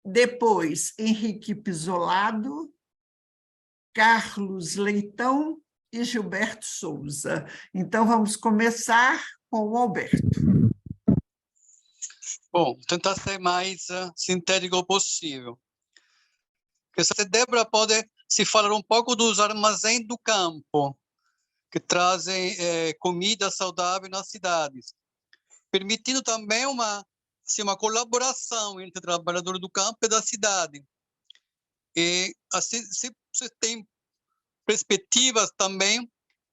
depois Henrique Pisolado, Carlos Leitão e Gilberto Souza. Então, vamos começar com o Alberto. Bom, tentar ser mais sintético possível. Porque se a Débora pode se falar um pouco dos armazéns do campo, que trazem comida saudável nas cidades, permitindo também uma colaboração entre trabalhadores do campo e da cidade. E assim, se tem perspectivas também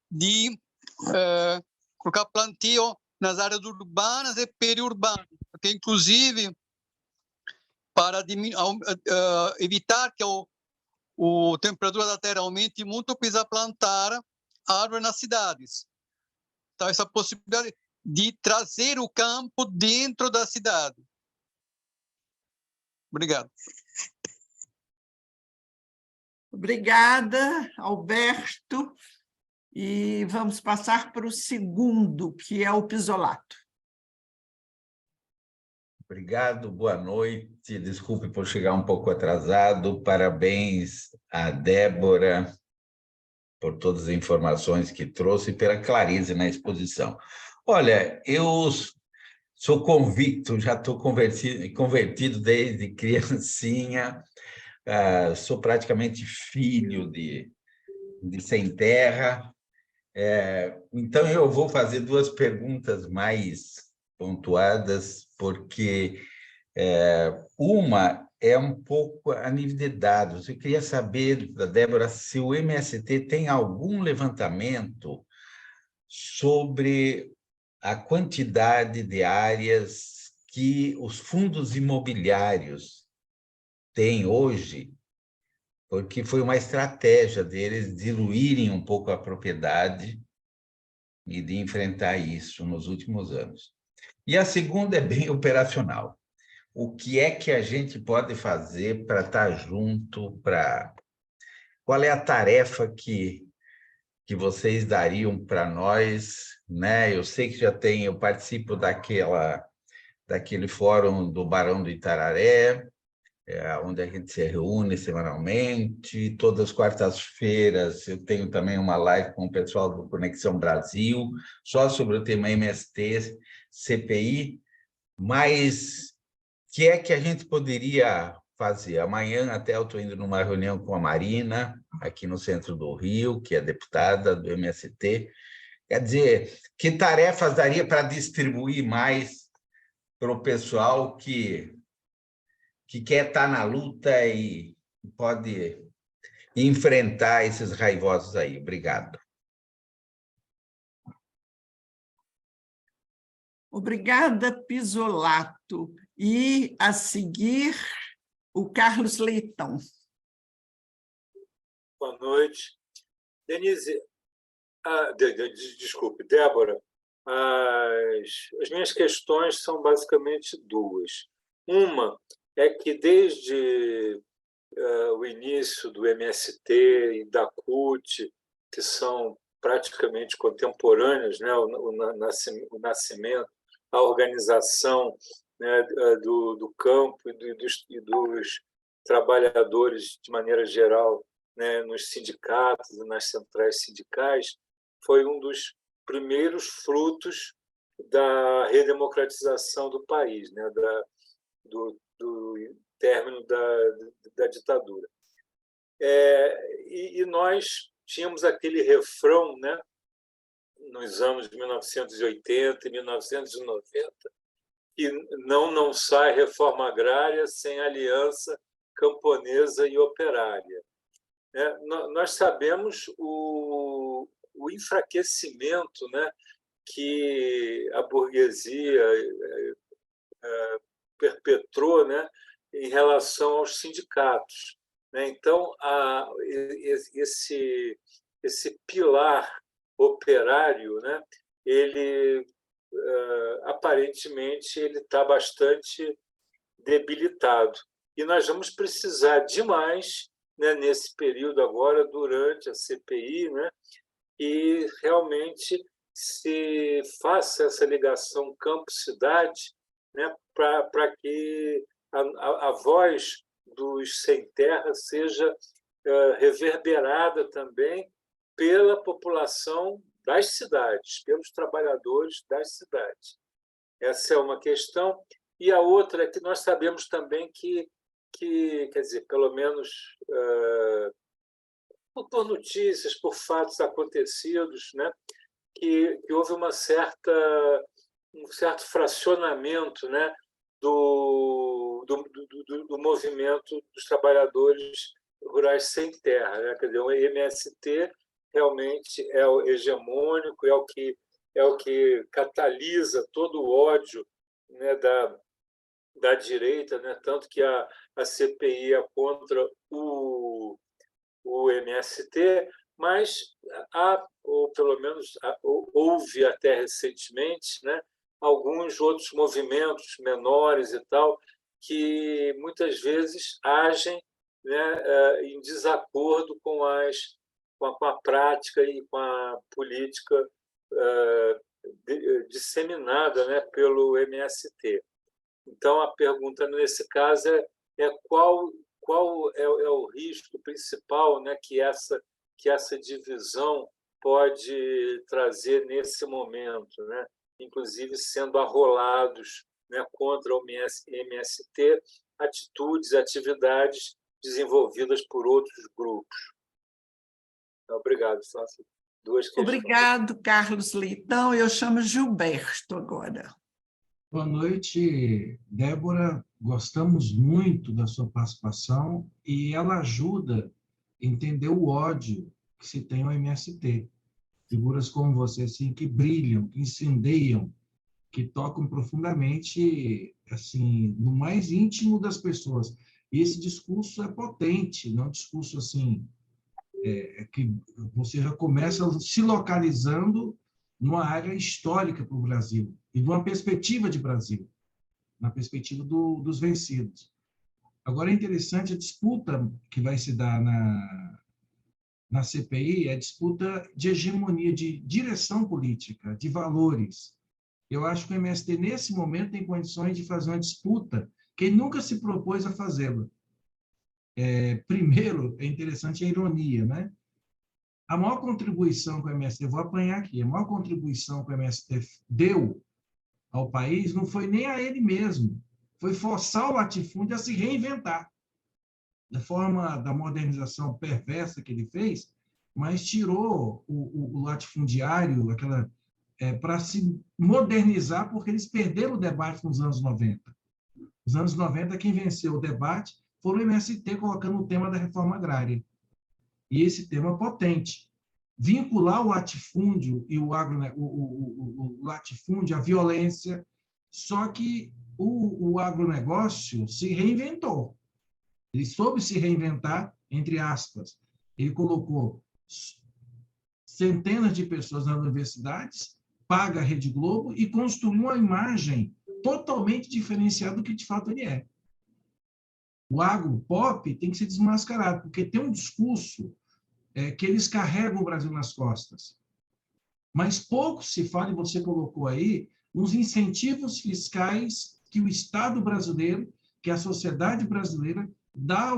de colocar plantio nas áreas urbanas e periurbanas, porque, inclusive, para evitar que a temperatura da terra aumente muito, precisa plantar árvores nas cidades. Então, essa possibilidade de trazer o campo dentro da cidade. Obrigado. Obrigada, Alberto. E vamos passar para o segundo, que é o Pisolato. Obrigado, boa noite. Desculpe por chegar um pouco atrasado. Parabéns à Débora por todas as informações que trouxe e pela clareza na exposição. Olha, eu sou convicto, já estou convertido desde criancinha, sou praticamente filho de Sem Terra. Então, eu vou fazer 2 perguntas mais pontuadas, porque uma é um pouco a nível de dados. Eu queria saber, da Débora, se o MST tem algum levantamento sobre a quantidade de áreas que os fundos imobiliários têm hoje, porque foi uma estratégia deles diluírem um pouco a propriedade e de enfrentar isso nos últimos anos. E a segunda é bem operacional. O que é que a gente pode fazer para estar junto? Qual é a tarefa que vocês dariam para nós, né? Eu sei que eu participo daquele fórum do Barão do Itararé, onde a gente se reúne semanalmente. Todas as quartas-feiras eu tenho também uma live com o pessoal do Conexão Brasil, só sobre o tema MST, CPI, mas o que é que a gente poderia fazer? Amanhã até eu estou indo numa reunião com a Marina, aqui no centro do Rio, que é deputada do MST. Quer dizer, que tarefas daria para distribuir mais para o pessoal que quer estar na luta e pode enfrentar esses raivosos aí? Obrigado. Obrigada, Pisolato. E, a seguir, o Carlos Leitão. Boa noite. Denise, desculpe, Débora, as minhas questões são basicamente 2. Uma é que, desde o início do MST e da CUT, que são praticamente contemporâneos, né? O nascimento, a organização, né, do campo e dos trabalhadores de maneira geral, né, nos sindicatos e nas centrais sindicais, foi um dos primeiros frutos da redemocratização do país, né, do término da ditadura. E nós tínhamos aquele refrão, né, nos anos de 1980 e 1990, que não sai reforma agrária sem aliança camponesa e operária. Nós sabemos o enfraquecimento, né, que a burguesia perpetrou, né, em relação aos sindicatos. Então, esse pilar operário, né, ele aparentemente ele está bastante debilitado. E nós vamos precisar demais, né, nesse período agora, durante a CPI, né, e realmente se faça essa ligação campo-cidade, né, para que a voz dos sem terra seja reverberada também pela população das cidades, pelos trabalhadores das cidades. Essa é uma questão. E a outra é que nós sabemos também que quer dizer, pelo menos por notícias, por fatos acontecidos, né, que houve um certo fracionamento, né, do movimento dos trabalhadores rurais sem terra, né? Quer dizer, o MST realmente é o hegemônico, é o que catalisa todo o ódio, né, da direita, né? Tanto que a CPI é contra o MST, mas ou pelo menos houve até recentemente, né, alguns outros movimentos menores e tal, que muitas vezes agem, né, em desacordo com a prática e com a política disseminada, né, pelo MST. Então, a pergunta nesse caso é qual é o risco principal, né, que essa divisão pode trazer nesse momento, né? Inclusive sendo arrolados, né, contra o MST atitudes, atividades desenvolvidas por outros grupos. Obrigado. São essas duas questões. Obrigado, Carlos Leitão. Eu chamo Gilberto agora. Boa noite, Débora. Gostamos muito da sua participação e ela ajuda a entender o ódio que se tem ao MST. Figuras como você, assim, que brilham, que incendeiam, que tocam profundamente, assim, no mais íntimo das pessoas. E esse discurso é potente, não é um discurso assim, que você já começa se localizando numa área histórica para o Brasil e numa perspectiva de Brasil, na perspectiva dos vencidos. Agora, é interessante a disputa que vai se dar na CPI, é a disputa de hegemonia, de direção política, de valores. Eu acho que o MST, nesse momento, tem condições de fazer uma disputa que ele nunca se propôs a fazê-la. Primeiro, é interessante a ironia, né? A maior contribuição que o MST, vou apanhar aqui, a maior contribuição que o MST deu ao país não foi nem a ele mesmo, foi forçar o latifúndio a se reinventar, da forma da modernização perversa que ele fez, mas tirou o latifundiário para se modernizar, porque eles perderam o debate nos anos 90. Nos anos 90, quem venceu o debate foi o MST colocando o tema da reforma agrária. E esse tema potente. Vincular o latifúndio e o latifúndio à violência, só que o agronegócio se reinventou. Ele soube se reinventar, entre aspas. Ele colocou centenas de pessoas nas universidades, paga a Rede Globo e construiu uma imagem totalmente diferenciada do que de fato ele é. O agro-pop tem que ser desmascarado, porque tem um discurso que eles carregam o Brasil nas costas. Mas pouco se fala, e você colocou aí, nos incentivos fiscais que o Estado brasileiro, que a sociedade brasileira dá.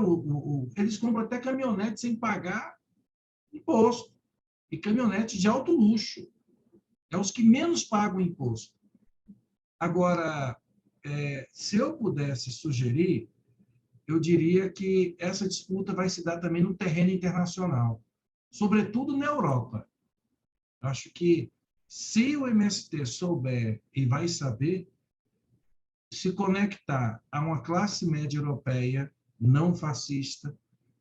Eles compram até caminhonete sem pagar imposto, e caminhonete de alto luxo. É os que menos pagam imposto. Agora, se eu pudesse sugerir, eu diria que essa disputa vai se dar também no terreno internacional, sobretudo na Europa. Acho que, se o MST souber e vai saber se conectar a uma classe média europeia não fascista,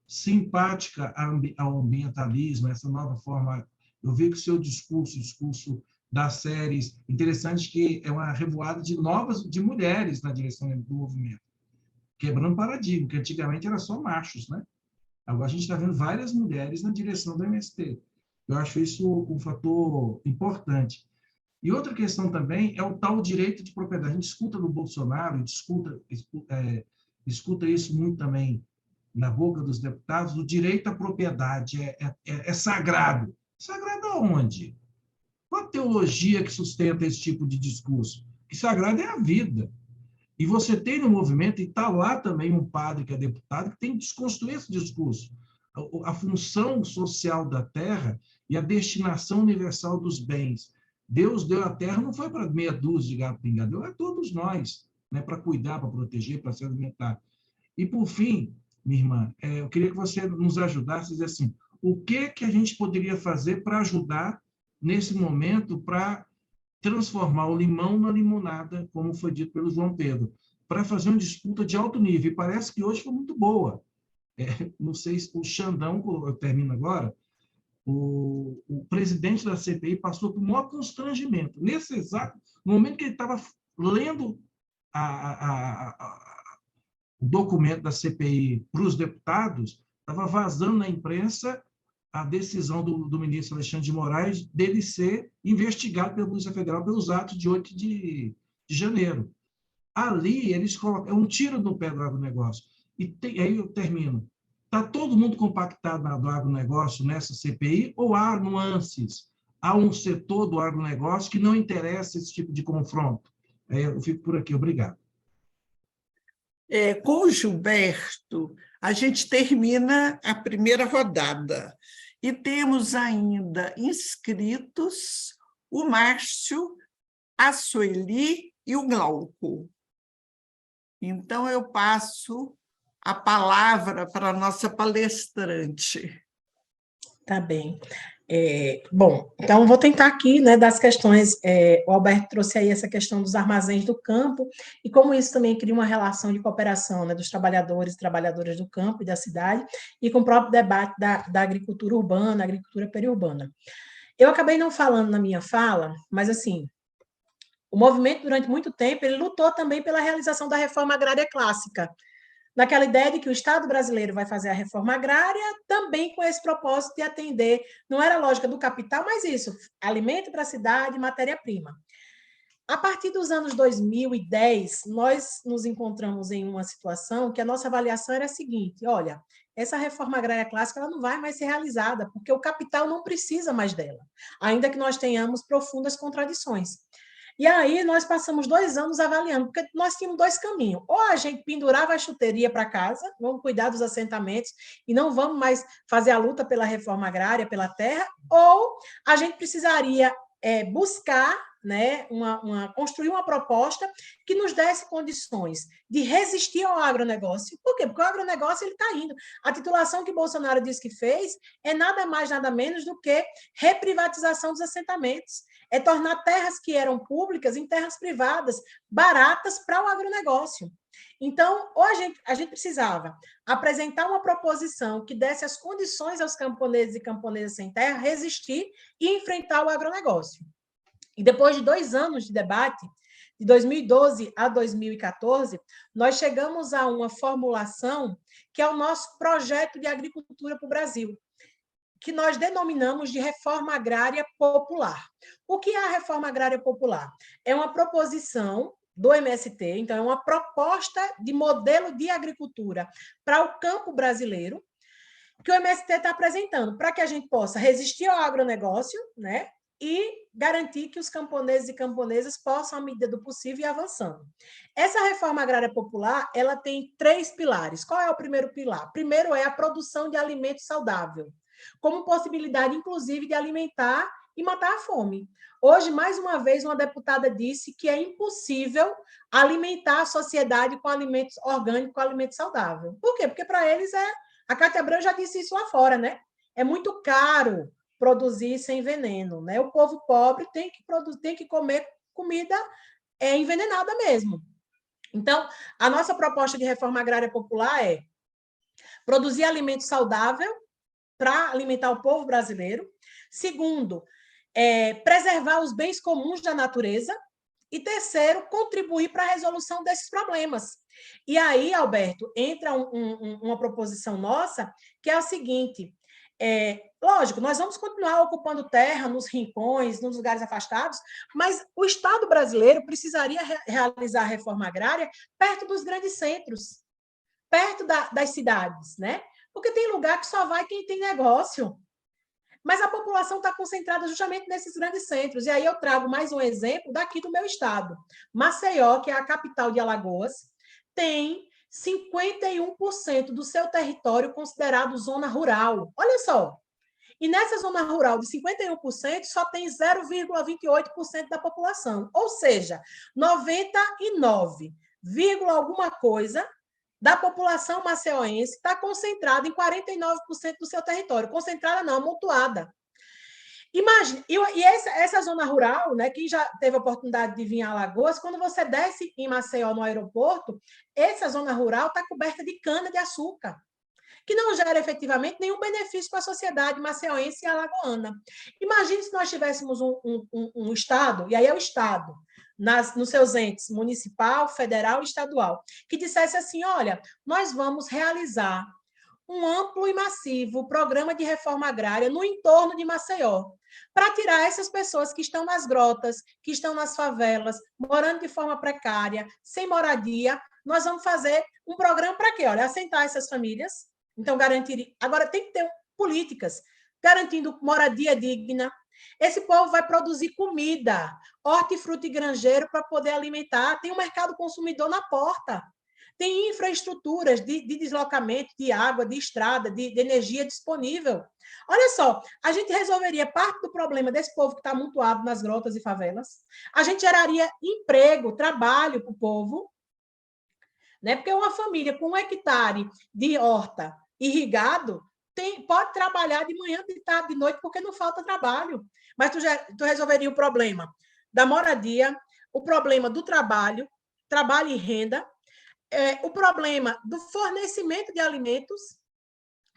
simpática ao ambientalismo, essa nova forma. Eu vi que o seu discurso, o discurso das séries, interessante que é uma revoada de mulheres na direção do movimento, quebrando paradigma, que antigamente era só machos, né? Agora a gente está vendo várias mulheres na direção do MST. Eu acho isso um fator importante. E outra questão também é o tal direito de propriedade. A gente escuta no Bolsonaro, escuta isso muito também na boca dos deputados, o direito à propriedade é sagrado. Sagrado aonde? Qual a teologia que sustenta esse tipo de discurso? Que sagrado é a vida. E você tem no movimento, e está lá também um padre que é deputado, que tem que desconstruir esse discurso. A função social da terra e a destinação universal dos bens. Deus deu a terra, não foi para meia dúzia de gato pingado, deu a todos nós, né, para cuidar, para proteger, para se alimentar. E, por fim, minha irmã, eu queria que você nos ajudasse a dizer assim, o que a gente poderia fazer para ajudar, nesse momento, para transformar o limão na limonada, como foi dito pelo João Pedro, para fazer uma disputa de alto nível. E parece que hoje foi muito boa. Não sei se o Xandão, eu termino agora, o presidente da CPI passou por um maior constrangimento. Nesse exato momento que ele estava lendo o documento da CPI para os deputados, estava vazando na imprensa a decisão do ministro Alexandre de Moraes dele ser investigado pela Polícia Federal pelos atos de 8 de janeiro. Ali, eles colocam... É um tiro no pé do agronegócio. Aí eu termino. Está todo mundo compactado do agronegócio nessa CPI ou há nuances? Há um setor do agronegócio que não interessa esse tipo de confronto? Eu fico por aqui. Obrigado. Com o Gilberto, a gente termina a primeira rodada e temos ainda inscritos o Márcio, a Sueli e o Glauco. Então, eu passo a palavra para a nossa palestrante. Tá bem. Bom, então vou tentar aqui, né, das questões, o Alberto trouxe aí essa questão dos armazéns do campo, e como isso também cria uma relação de cooperação, né, dos trabalhadores e trabalhadoras do campo e da cidade, e com o próprio debate da agricultura urbana, agricultura periurbana. Eu acabei não falando na minha fala, mas, assim, o movimento, durante muito tempo, ele lutou também pela realização da reforma agrária clássica, naquela ideia de que o Estado brasileiro vai fazer a reforma agrária também com esse propósito de atender, não era a lógica do capital, mas isso, alimento para a cidade, matéria-prima. A partir dos anos 2010, nós nos encontramos em uma situação que a nossa avaliação era a seguinte, olha, essa reforma agrária clássica ela não vai mais ser realizada, porque o capital não precisa mais dela, ainda que nós tenhamos profundas contradições. E aí nós passamos 2 anos avaliando, porque nós tínhamos 2 caminhos. Ou a gente pendurava a chuteria para casa, vamos cuidar dos assentamentos e não vamos mais fazer a luta pela reforma agrária, pela terra, ou a gente precisaria buscar, né, construir uma proposta que nos desse condições de resistir ao agronegócio. Por quê? Porque o agronegócio está indo. A titulação que Bolsonaro disse que fez é nada mais, nada menos do que reprivatização dos assentamentos. É tornar terras que eram públicas em terras privadas, baratas para o agronegócio. Então, ou a gente precisava apresentar uma proposição que desse as condições aos camponeses e camponesas sem terra resistir e enfrentar o agronegócio. E depois de 2 anos de debate, de 2012 a 2014, nós chegamos a uma formulação que é o nosso projeto de agricultura para o Brasil, que nós denominamos de reforma agrária popular. O que é a reforma agrária popular? É uma proposição do MST, então é uma proposta de modelo de agricultura para o campo brasileiro, que o MST está apresentando, para que a gente possa resistir ao agronegócio, né? e garantir que os camponeses e camponesas possam, à medida do possível, ir avançando. Essa reforma agrária popular, ela tem 3 pilares. Qual é o primeiro pilar? Primeiro é a produção de alimento saudável, como possibilidade, inclusive, de alimentar e matar a fome. Hoje, mais uma vez, uma deputada disse que é impossível alimentar a sociedade com alimentos orgânicos, com alimento saudável. Por quê? Porque, para eles, a Cátia Abreu já disse isso lá fora, né? É muito caro produzir sem veneno, né? O povo pobre tem que comer comida envenenada mesmo. Então, a nossa proposta de reforma agrária popular é produzir alimento saudável para alimentar o povo brasileiro. Segundo, preservar os bens comuns da natureza. E terceiro, contribuir para a resolução desses problemas. E aí, Alberto, entra uma proposição nossa, que é a seguinte: lógico, nós vamos continuar ocupando terra nos rincões, nos lugares afastados, mas o Estado brasileiro precisaria realizar a reforma agrária perto dos grandes centros, perto das cidades, né? Porque tem lugar que só vai quem tem negócio. Mas a população está concentrada justamente nesses grandes centros. E aí eu trago mais um exemplo daqui do meu estado. Maceió, que é a capital de Alagoas, tem 51% do seu território considerado zona rural. Olha só. E nessa zona rural de 51%, só tem 0,28% da população. Ou seja, 99, alguma coisa da população maceiense está concentrada em 49% do seu território. Concentrada não, amontoada. Imagina, e essa zona rural, né, quem já teve a oportunidade de vir a Alagoas, quando você desce em Maceió, no aeroporto, essa zona rural está coberta de cana-de-açúcar, que não gera efetivamente nenhum benefício para a sociedade maceiense e alagoana. Imagine se nós tivéssemos um Estado, e aí é o Estado, nos seus entes municipal, federal e estadual, que dissesse assim: olha, nós vamos realizar um amplo e massivo programa de reforma agrária no entorno de Maceió, para tirar essas pessoas que estão nas grotas, que estão nas favelas, morando de forma precária, sem moradia. Nós vamos fazer um programa para quê? Olha, assentar essas famílias. Então, garantir. Agora, tem que ter políticas garantindo moradia digna. Esse povo vai produzir comida, hortifruti e granjeiro para poder alimentar. Tem um mercado consumidor na porta. Tem infraestruturas de deslocamento, de água, de estrada, de energia disponível. Olha só, a gente resolveria parte do problema desse povo que está amontoado nas grotas e favelas. A gente geraria emprego, trabalho para o povo, né? Porque uma família com 1 hectare de horta irrigado pode trabalhar de manhã, de tarde, de noite, porque não falta trabalho. Mas tu resolveria o problema da moradia, o problema do trabalho e renda, o problema do fornecimento de alimentos,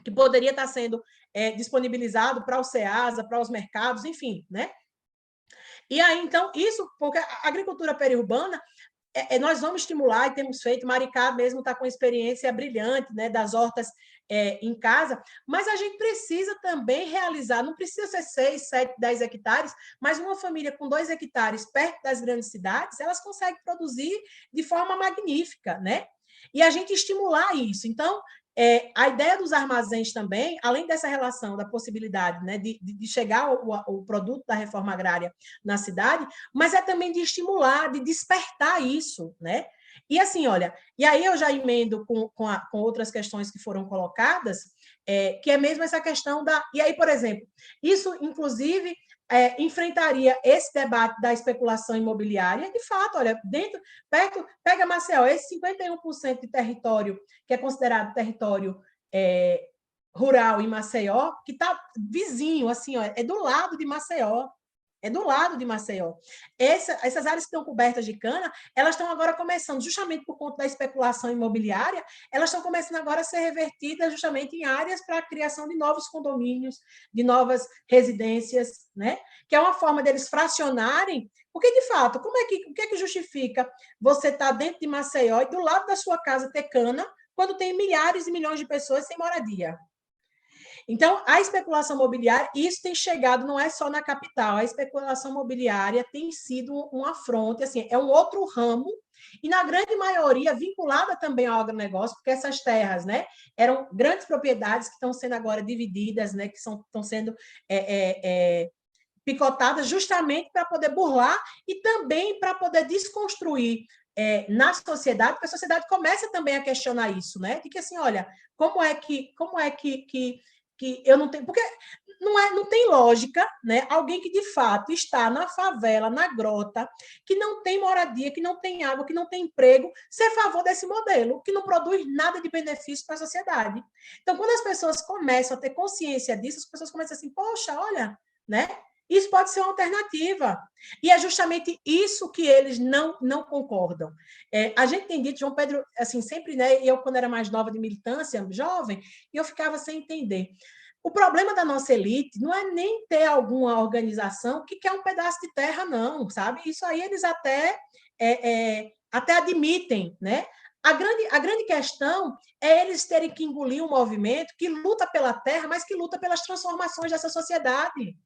que poderia estar sendo disponibilizado para o SEASA, para os mercados, enfim, né? E aí, então, isso, porque a agricultura periurbana, nós vamos estimular, e temos feito, Maricá mesmo está com experiência brilhante, né, das hortas em casa, mas a gente precisa também realizar, não precisa ser 6, 7, 10 hectares, mas uma família com 2 hectares perto das grandes cidades, elas conseguem produzir de forma magnífica, né? E a gente estimular isso. Então, a ideia dos armazéns também, além dessa relação, da possibilidade, né, de chegar o produto da reforma agrária na cidade, mas é também de estimular, de despertar isso, né? E assim, olha, e aí eu já emendo com outras questões que foram colocadas, que é mesmo essa questão da... E aí, por exemplo, isso, inclusive, enfrentaria esse debate da especulação imobiliária. De fato, olha, perto, pega Maceió, esse 51% de território que é considerado território rural em Maceió, que está vizinho, assim, ó, é do lado de Maceió. É do lado de Maceió. Essas áreas que estão cobertas de cana, elas estão agora começando, justamente por conta da especulação imobiliária, elas estão começando agora a ser revertidas justamente em áreas para a criação de novos condomínios, de novas residências, né? Que é uma forma deles fracionarem, porque, de fato, o que é que justifica você estar dentro de Maceió e do lado da sua casa ter cana, quando tem milhares e milhões de pessoas sem moradia? Então, a especulação imobiliária, isso tem chegado, não é só na capital, a especulação imobiliária tem sido um afronte, assim, é um outro ramo, e na grande maioria vinculada também ao agronegócio, porque essas terras, né, eram grandes propriedades que estão sendo agora divididas, né, que estão sendo picotadas justamente para poder burlar e também para poder desconstruir na sociedade, porque a sociedade começa também a questionar isso, né? De que assim, olha, como é que eu não tenho... Porque não tem lógica, né? Alguém que de fato está na favela, na grota, que não tem moradia, que não tem água, que não tem emprego, ser a favor desse modelo, que não produz nada de benefício para a sociedade. Então, quando as pessoas começam a ter consciência disso, as pessoas começam assim, poxa, olha, né? Isso pode ser uma alternativa. E é justamente isso que eles não concordam. A gente tem dito, João Pedro, assim, sempre, né? Eu, quando era mais nova de militância, jovem, eu ficava sem entender. O problema da nossa elite não é nem ter alguma organização que quer um pedaço de terra, não, sabe? Isso aí eles até admitem, né? A grande questão é eles terem que engolir um movimento que luta pela terra, mas que luta pelas transformações dessa sociedade,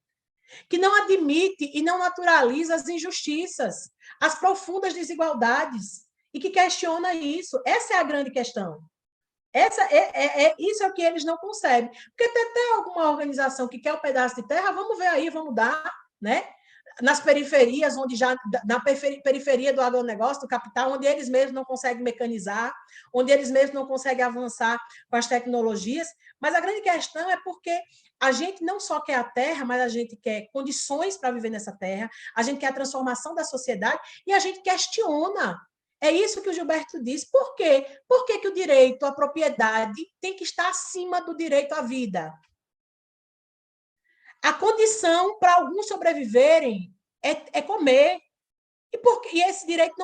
que não admite e não naturaliza as injustiças, as profundas desigualdades, e que questiona isso. Essa é a grande questão. Isso é o que eles não concebem. Porque tem alguma organização que quer um pedaço de terra, vamos ver aí, vamos dar, né? Nas periferias, onde já na periferia do agronegócio, do capital, onde eles mesmos não conseguem mecanizar, onde eles mesmos não conseguem avançar com as tecnologias. Mas a grande questão é porque a gente não só quer a terra, mas a gente quer condições para viver nessa terra, a gente quer a transformação da sociedade e a gente questiona. É isso que o Gilberto diz. Por quê? Por que o direito à propriedade tem que estar acima do direito à vida? A condição para alguns sobreviverem é comer. E esse direito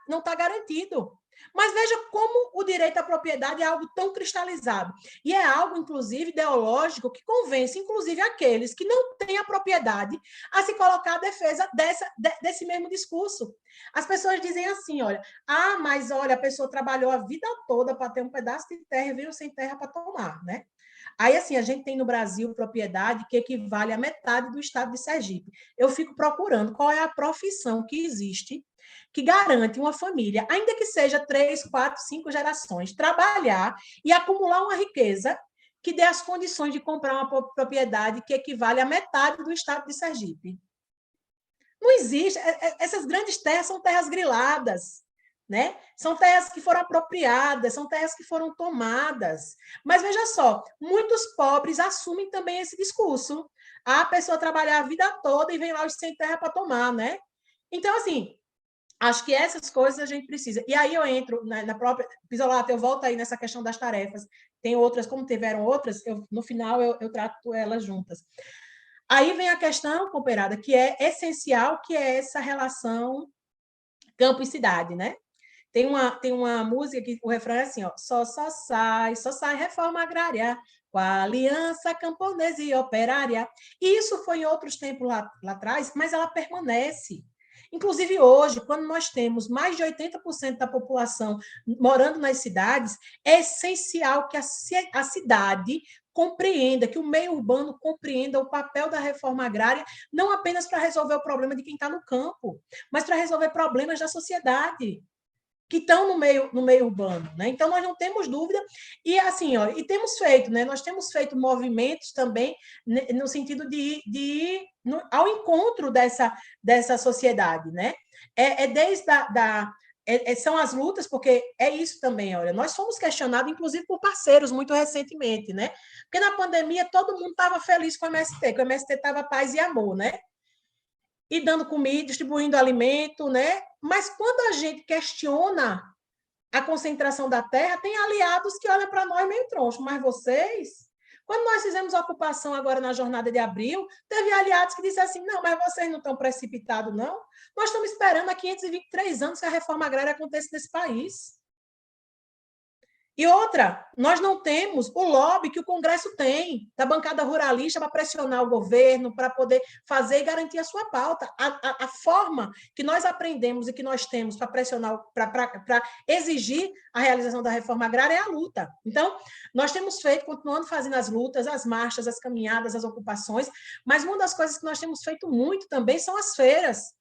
não tá garantido. Mas veja como o direito à propriedade é algo tão cristalizado. E é algo, inclusive, ideológico, que convence, inclusive, aqueles que não têm a propriedade a se colocar à defesa desse mesmo discurso. As pessoas dizem assim, olha, mas olha, a pessoa trabalhou a vida toda para ter um pedaço de terra e veio sem terra para tomar, né? Aí, assim, a gente tem no Brasil propriedade que equivale a metade do estado de Sergipe. Eu fico procurando qual é a profissão que existe que garante uma família, ainda que seja 3, 4, 5 gerações, trabalhar e acumular uma riqueza que dê as condições de comprar uma propriedade que equivale a metade do estado de Sergipe. Não existe. Essas grandes terras são terras griladas, né? São terras que foram apropriadas, são terras que foram tomadas. Mas veja só, muitos pobres assumem também esse discurso. A pessoa trabalhar a vida toda e vem lá os sem terra para tomar, né? Então, assim, acho que essas coisas a gente precisa. E aí eu entro na própria... Pisolato, eu volto aí nessa questão das tarefas. Tem outras, como tiveram outras, no final eu trato elas juntas. Aí vem a questão, companheirada, que é essencial, que é essa relação campo e cidade, né? Tem uma música que o refrão é assim, ó, só sai reforma agrária, com a aliança camponesa e operária. E isso foi em outros tempos lá atrás, mas ela permanece. Inclusive hoje, quando nós temos mais de 80% da população morando nas cidades, é essencial que a cidade compreenda, que o meio urbano compreenda o papel da reforma agrária, não apenas para resolver o problema de quem está no campo, mas para resolver problemas da sociedade que estão no meio urbano, né? Então nós não temos dúvida e assim, ó, e temos feito, né? Nós temos feito movimentos também no sentido de ir ao encontro dessa sociedade, né? Desde são as lutas, porque é isso também, olha, nós fomos questionados, inclusive, por parceiros muito recentemente, né? Porque na pandemia todo mundo estava feliz com o MST, que o MST estava paz e amor, né? E dando comida, distribuindo alimento, né? Mas quando a gente questiona a concentração da terra, tem aliados que olham para nós meio troncho, mas vocês... Quando nós fizemos a ocupação agora na jornada de abril, teve aliados que disseram assim, não, mas vocês não estão precipitados, não? Nós estamos esperando há 523 anos que a reforma agrária aconteça nesse país. E outra, nós não temos o lobby que o Congresso tem, da bancada ruralista, para pressionar o governo, para poder fazer e garantir a sua pauta. A forma que nós aprendemos e que nós temos para pressionar, para exigir a realização da reforma agrária é a luta. Então, nós temos feito, continuando fazendo as lutas, as marchas, as caminhadas, as ocupações, mas uma das coisas que nós temos feito muito também são as feiras.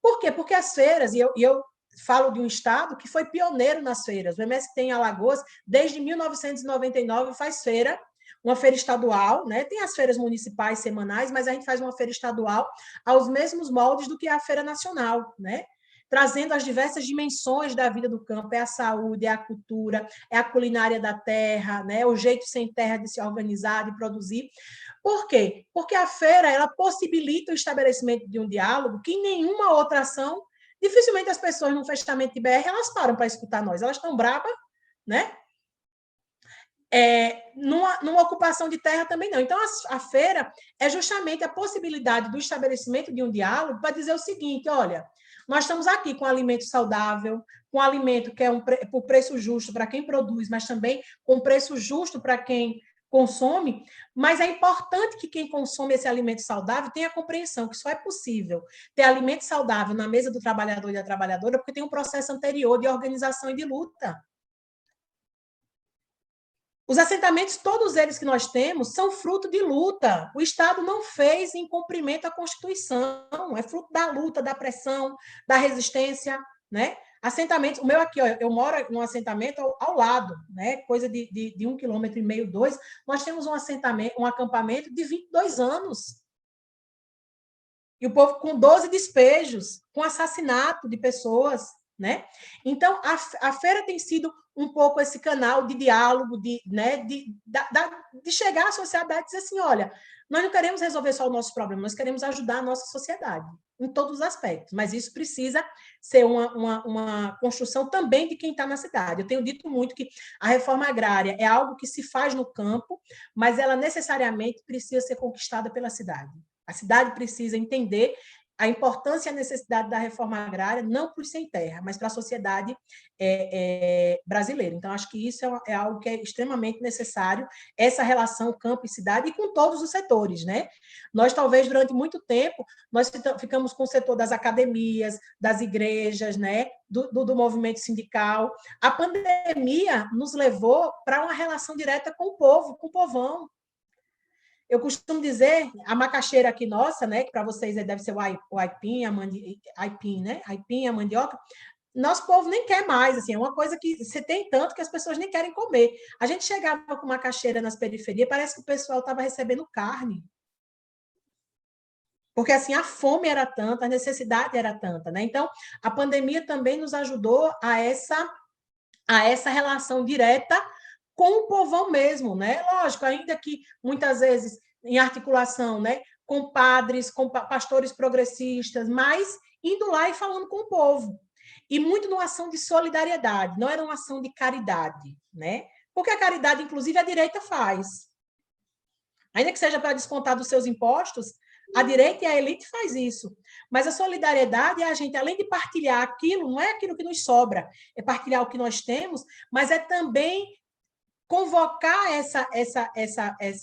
Por quê? Porque as feiras, e eu falo de um estado que foi pioneiro nas feiras. O MST em Alagoas, desde 1999, faz feira uma feira estadual, né? Tem as feiras municipais semanais, mas a gente faz uma feira estadual aos mesmos moldes do que a feira nacional, né? Trazendo as diversas dimensões da vida do campo, é a saúde, é a cultura, é a culinária da terra, né? O jeito sem terra de se organizar, de produzir. Por quê? Porque a feira ela possibilita o estabelecimento de um diálogo que em nenhuma outra ação, dificilmente as pessoas no fechamento de BR elas param para escutar nós, elas estão bravas, né? Numa ocupação de terra também não. Então, a feira é justamente a possibilidade do estabelecimento de um diálogo para dizer o seguinte, olha, nós estamos aqui com alimento saudável, com alimento que é por preço justo para quem produz, mas também com preço justo para quem consome, mas é importante que quem consome esse alimento saudável tenha a compreensão que só é possível ter alimento saudável na mesa do trabalhador e da trabalhadora porque tem um processo anterior de organização e de luta. Os assentamentos, todos eles que nós temos, são fruto de luta. O Estado não fez em cumprimento à Constituição, é fruto da luta, da pressão, da resistência, né? Assentamentos, o meu aqui, ó, eu moro num assentamento ao lado, né? Coisa de 1,5 km, 2. Nós temos um acampamento de 22 anos. E o povo com 12 despejos, com assassinato de pessoas, né? Então, a feira tem sido um pouco esse canal de diálogo, de chegar à sociedade e dizer assim, olha, nós não queremos resolver só o nosso problema, nós queremos ajudar a nossa sociedade, em todos os aspectos, mas isso precisa ser uma construção também de quem está na cidade. Eu tenho dito muito que a reforma agrária é algo que se faz no campo, mas ela necessariamente precisa ser conquistada pela cidade. A cidade precisa entender a importância e a necessidade da reforma agrária, não para os sem terra, mas para a sociedade brasileira. Então, acho que isso é algo que é extremamente necessário, essa relação campo e cidade, e com todos os setores, né? Nós, talvez, durante muito tempo, nós ficamos com o setor das academias, das igrejas, né? Do movimento sindical. A pandemia nos levou para uma relação direta com o povo, com o povão. Eu costumo dizer, a macaxeira aqui nossa, né, que para vocês deve ser o aipim, aipim, né? Aipim, a mandioca. Nosso povo nem quer mais, assim, é uma coisa que você tem tanto que as pessoas nem querem comer. A gente chegava com macaxeira nas periferias, parece que o pessoal estava recebendo carne. Porque assim, a fome era tanta, a necessidade era tanta, né? Então, a pandemia também nos ajudou a essa relação direta com o povão mesmo, né? Lógico, ainda que muitas vezes em articulação, né, com padres, com pastores progressistas, mas indo lá e falando com o povo. E muito numa ação de solidariedade, não era uma ação de caridade, né? Porque a caridade, inclusive, a direita faz. Ainda que seja para descontar dos seus impostos, a direita e a elite faz isso. Mas a solidariedade é a gente, além de partilhar aquilo, não é aquilo que nos sobra, é partilhar o que nós temos, mas é também convocar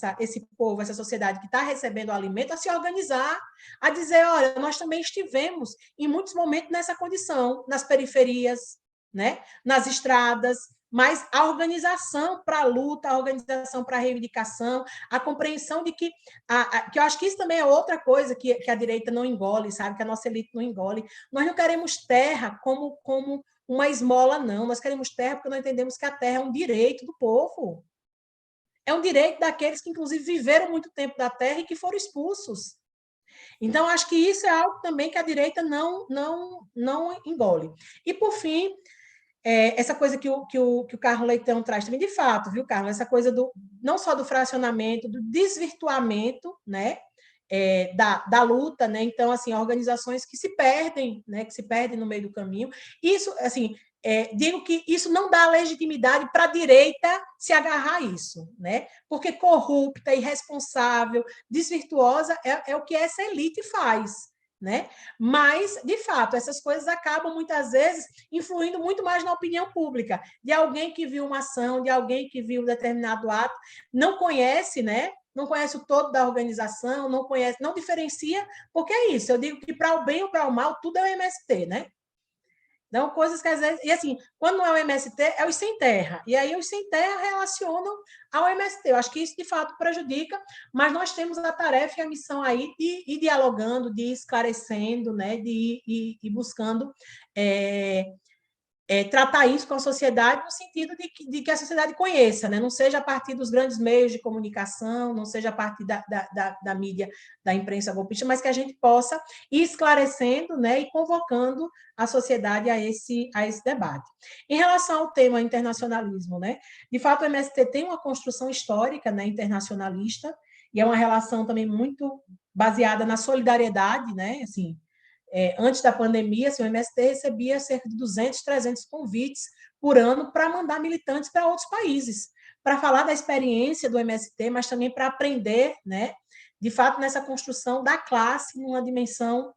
esse povo, essa sociedade que está recebendo o alimento, a se organizar, a dizer, olha, nós também estivemos em muitos momentos nessa condição, nas periferias, né? Nas estradas, mas a organização para a luta, a organização para a reivindicação, a compreensão de que eu acho que isso também é outra coisa que a direita não engole, sabe? Que a nossa elite não engole. Nós não queremos terra como uma esmola, não. Nós queremos terra porque nós entendemos que a terra é um direito do povo. É um direito daqueles que, inclusive, viveram muito tempo da terra e que foram expulsos. Então, acho que isso é algo também que a direita não engole. E, por fim, essa coisa que o Carlos Leitão traz também, de fato, viu, Carlos? Essa coisa não só do fracionamento, do desvirtuamento, né? Da luta, né? Então, assim, organizações que se perdem, né? Que se perdem no meio do caminho. Isso, assim, digo que isso não dá legitimidade para a direita se agarrar a isso, né? Porque corrupta, irresponsável, desvirtuosa é o que essa elite faz, né? Mas, de fato, essas coisas acabam muitas vezes influindo muito mais na opinião pública, de alguém que viu uma ação, de alguém que viu um determinado ato, não conhece, né? Não conhece o todo da organização, não conhece, não diferencia, porque é isso, eu digo que para o bem ou para o mal, tudo é o MST, né? Então, coisas que às vezes... E assim, quando não é o MST, é os sem terra. E aí os sem terra relacionam ao MST. Eu acho que isso, de fato, prejudica, mas nós temos a tarefa e a missão aí de ir dialogando, de ir esclarecendo, né? De ir buscando tratar isso com a sociedade no sentido de que a sociedade conheça, né? Não seja a partir dos grandes meios de comunicação, não seja a partir da mídia, da imprensa golpista, mas que a gente possa ir esclarecendo, né, e convocando a sociedade a esse debate. Em relação ao tema internacionalismo, né, de fato, o MST tem uma construção histórica, né, internacionalista, e é uma relação também muito baseada na solidariedade, né, assim, antes da pandemia, assim, o MST recebia cerca de 200, 300 convites por ano para mandar militantes para outros países, para falar da experiência do MST, mas também para aprender, né, de fato, nessa construção da classe numa dimensão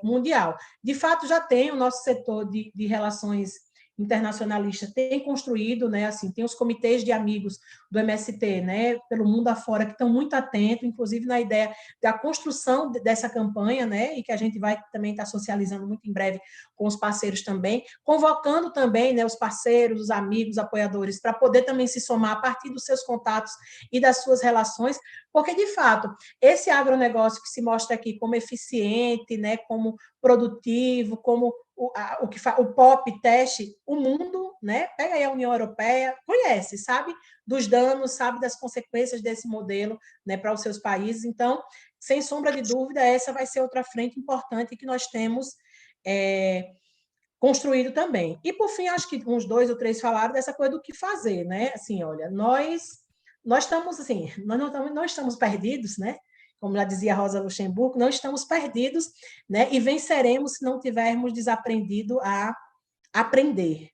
mundial. De fato, já tem o nosso setor de relações internacionalistas tem construído, né, assim, tem os comitês de amigos do MST, né, pelo mundo afora, que estão muito atentos, inclusive na ideia da construção dessa campanha, né, e que a gente vai também estar socializando muito em breve com os parceiros também, convocando também, né, os parceiros, os amigos, apoiadores, para poder também se somar a partir dos seus contatos e das suas relações, porque, de fato, esse agronegócio que se mostra aqui como eficiente, né, como produtivo, como o POP teste, o mundo, né? Pega aí a União Europeia, conhece, sabe dos danos, sabe das consequências desse modelo, né, para os seus países. Então, sem sombra de dúvida, essa vai ser outra frente importante que nós temos construído também. E, por fim, acho que uns 2 ou 3 falaram dessa coisa do que fazer, né? Assim, olha, nós estamos, assim, nós não estamos perdidos, né? Como já dizia Rosa Luxemburgo, não estamos perdidos, né? E venceremos se não tivermos desaprendido a aprender.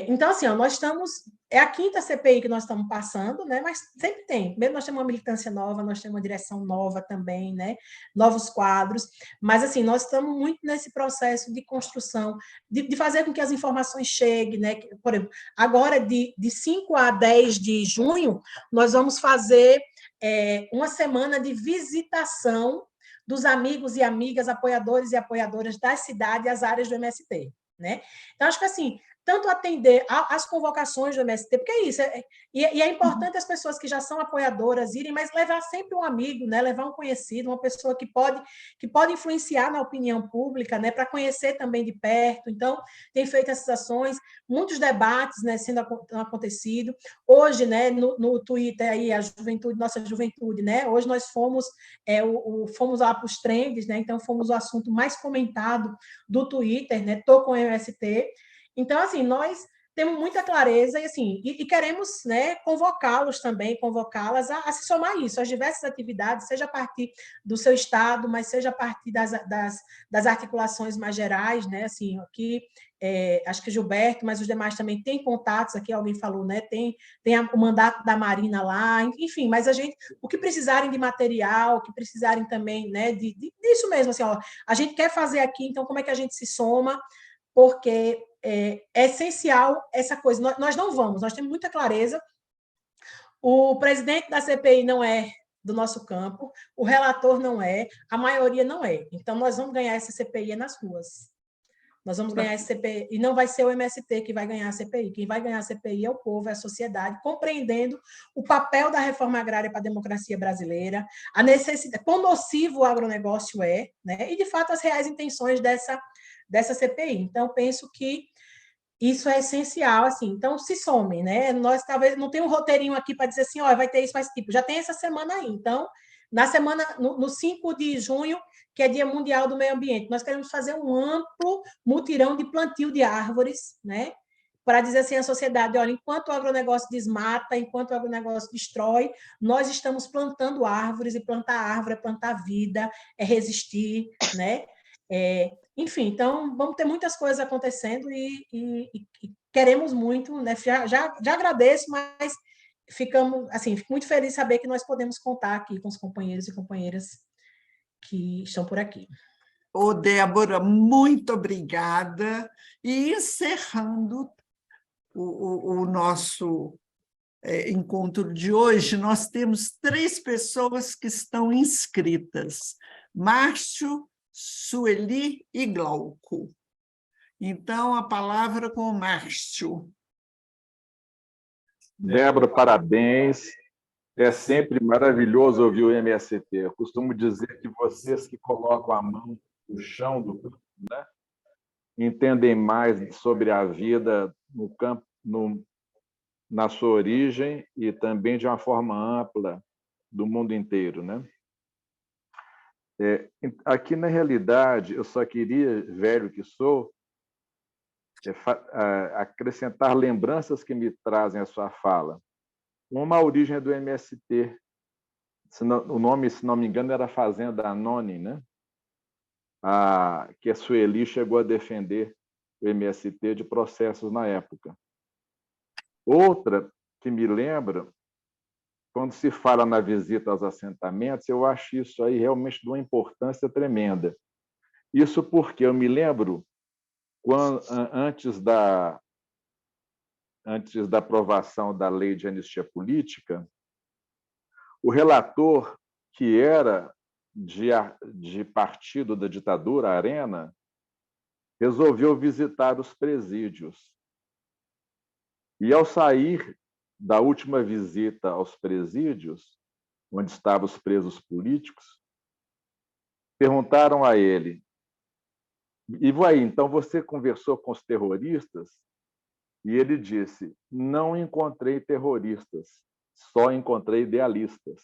Então, assim, ó, nós estamos... É a 5ª CPI que nós estamos passando, né? Mas sempre tem. Mesmo nós temos uma militância nova, nós temos uma direção nova também, né? Novos quadros. Mas, assim, nós estamos muito nesse processo de construção, de fazer com que as informações cheguem, né? Por exemplo, agora, de 5 a 10 de junho, nós vamos fazer uma semana de visitação dos amigos e amigas, apoiadores e apoiadoras da cidade e as áreas do MST, né? Então, acho que, assim, tanto atender às convocações do MST, porque é isso, e é importante as pessoas que já são apoiadoras irem, mas levar sempre um amigo, né, levar um conhecido, uma pessoa que pode influenciar na opinião pública, né, para conhecer também de perto. Então, tem feito essas ações, muitos debates, né, sendo acontecido. Hoje, né, no Twitter, aí, a juventude, nossa juventude, né, hoje nós fomos lá para os trends, né, então fomos o assunto mais comentado do Twitter, né, tô com o MST. Então, assim, nós temos muita clareza e, assim, e queremos, né, convocá-los também, convocá-las a se somar a isso, às diversas atividades, seja a partir do seu estado, mas seja a partir das articulações mais gerais, né, assim, aqui, acho que Gilberto, mas os demais também têm contatos, aqui alguém falou, né, tem o mandato da Marina lá, enfim, mas o que precisarem de material, o que precisarem também, né, disso mesmo, assim, ó, a gente quer fazer aqui, então como é que a gente se soma, porque é essencial essa coisa. Nós não vamos, nós temos muita clareza. O presidente da CPI não é do nosso campo, o relator não é, a maioria não é. Então, nós vamos ganhar essa CPI nas ruas. Nós vamos ganhar essa CPI, e não vai ser o MST que vai ganhar a CPI. Quem vai ganhar a CPI é o povo, é a sociedade, compreendendo o papel da reforma agrária para a democracia brasileira, a necessidade, quão nocivo o agronegócio é, né? E, de fato, as reais intenções dessa CPI. Então, penso que isso é essencial, assim. Então, se somem, né? Nós talvez não tem um roteirinho aqui para dizer assim, ó, vai ter isso, mas tipo, já tem essa semana aí. Então, na semana, no 5 de junho, que é Dia Mundial do Meio Ambiente, nós queremos fazer um amplo mutirão de plantio de árvores, né? Para dizer assim à sociedade, olha, enquanto o agronegócio desmata, enquanto o agronegócio destrói, nós estamos plantando árvores, e plantar árvore é plantar vida, é resistir, né? Enfim, então, vamos ter muitas coisas acontecendo e queremos muito, né? Já agradeço, mas fico muito feliz de saber que nós podemos contar aqui com os companheiros e companheiras que estão por aqui. Ô, Débora, muito obrigada. E encerrando o nosso encontro de hoje, nós temos 3 pessoas que estão inscritas: Márcio, Sueli e Glauco. Então, a palavra com o Márcio. Débora, parabéns. É sempre maravilhoso ouvir o MST. Eu costumo dizer que vocês que colocam a mão no chão do campo, né, entendem mais sobre a vida no campo, na sua origem e também de uma forma ampla do mundo inteiro, né? Aqui, na realidade, eu só queria, velho que sou, acrescentar lembranças que me trazem a sua fala. Uma, a origem do MST. O nome, se não me engano, era Fazenda Anônima, né? Que a Sueli chegou a defender o MST de processos na época. Outra que me lembra, quando se fala na visita aos assentamentos, eu acho isso aí realmente de uma importância tremenda. Isso porque eu me lembro, antes da aprovação da lei de anistia política, o relator, que era de partido da ditadura, Arena, resolveu visitar os presídios. E, ao sair da última visita aos presídios, onde estavam os presos políticos, perguntaram a ele: Ivaí, então você conversou com os terroristas? E ele disse: não encontrei terroristas, só encontrei idealistas.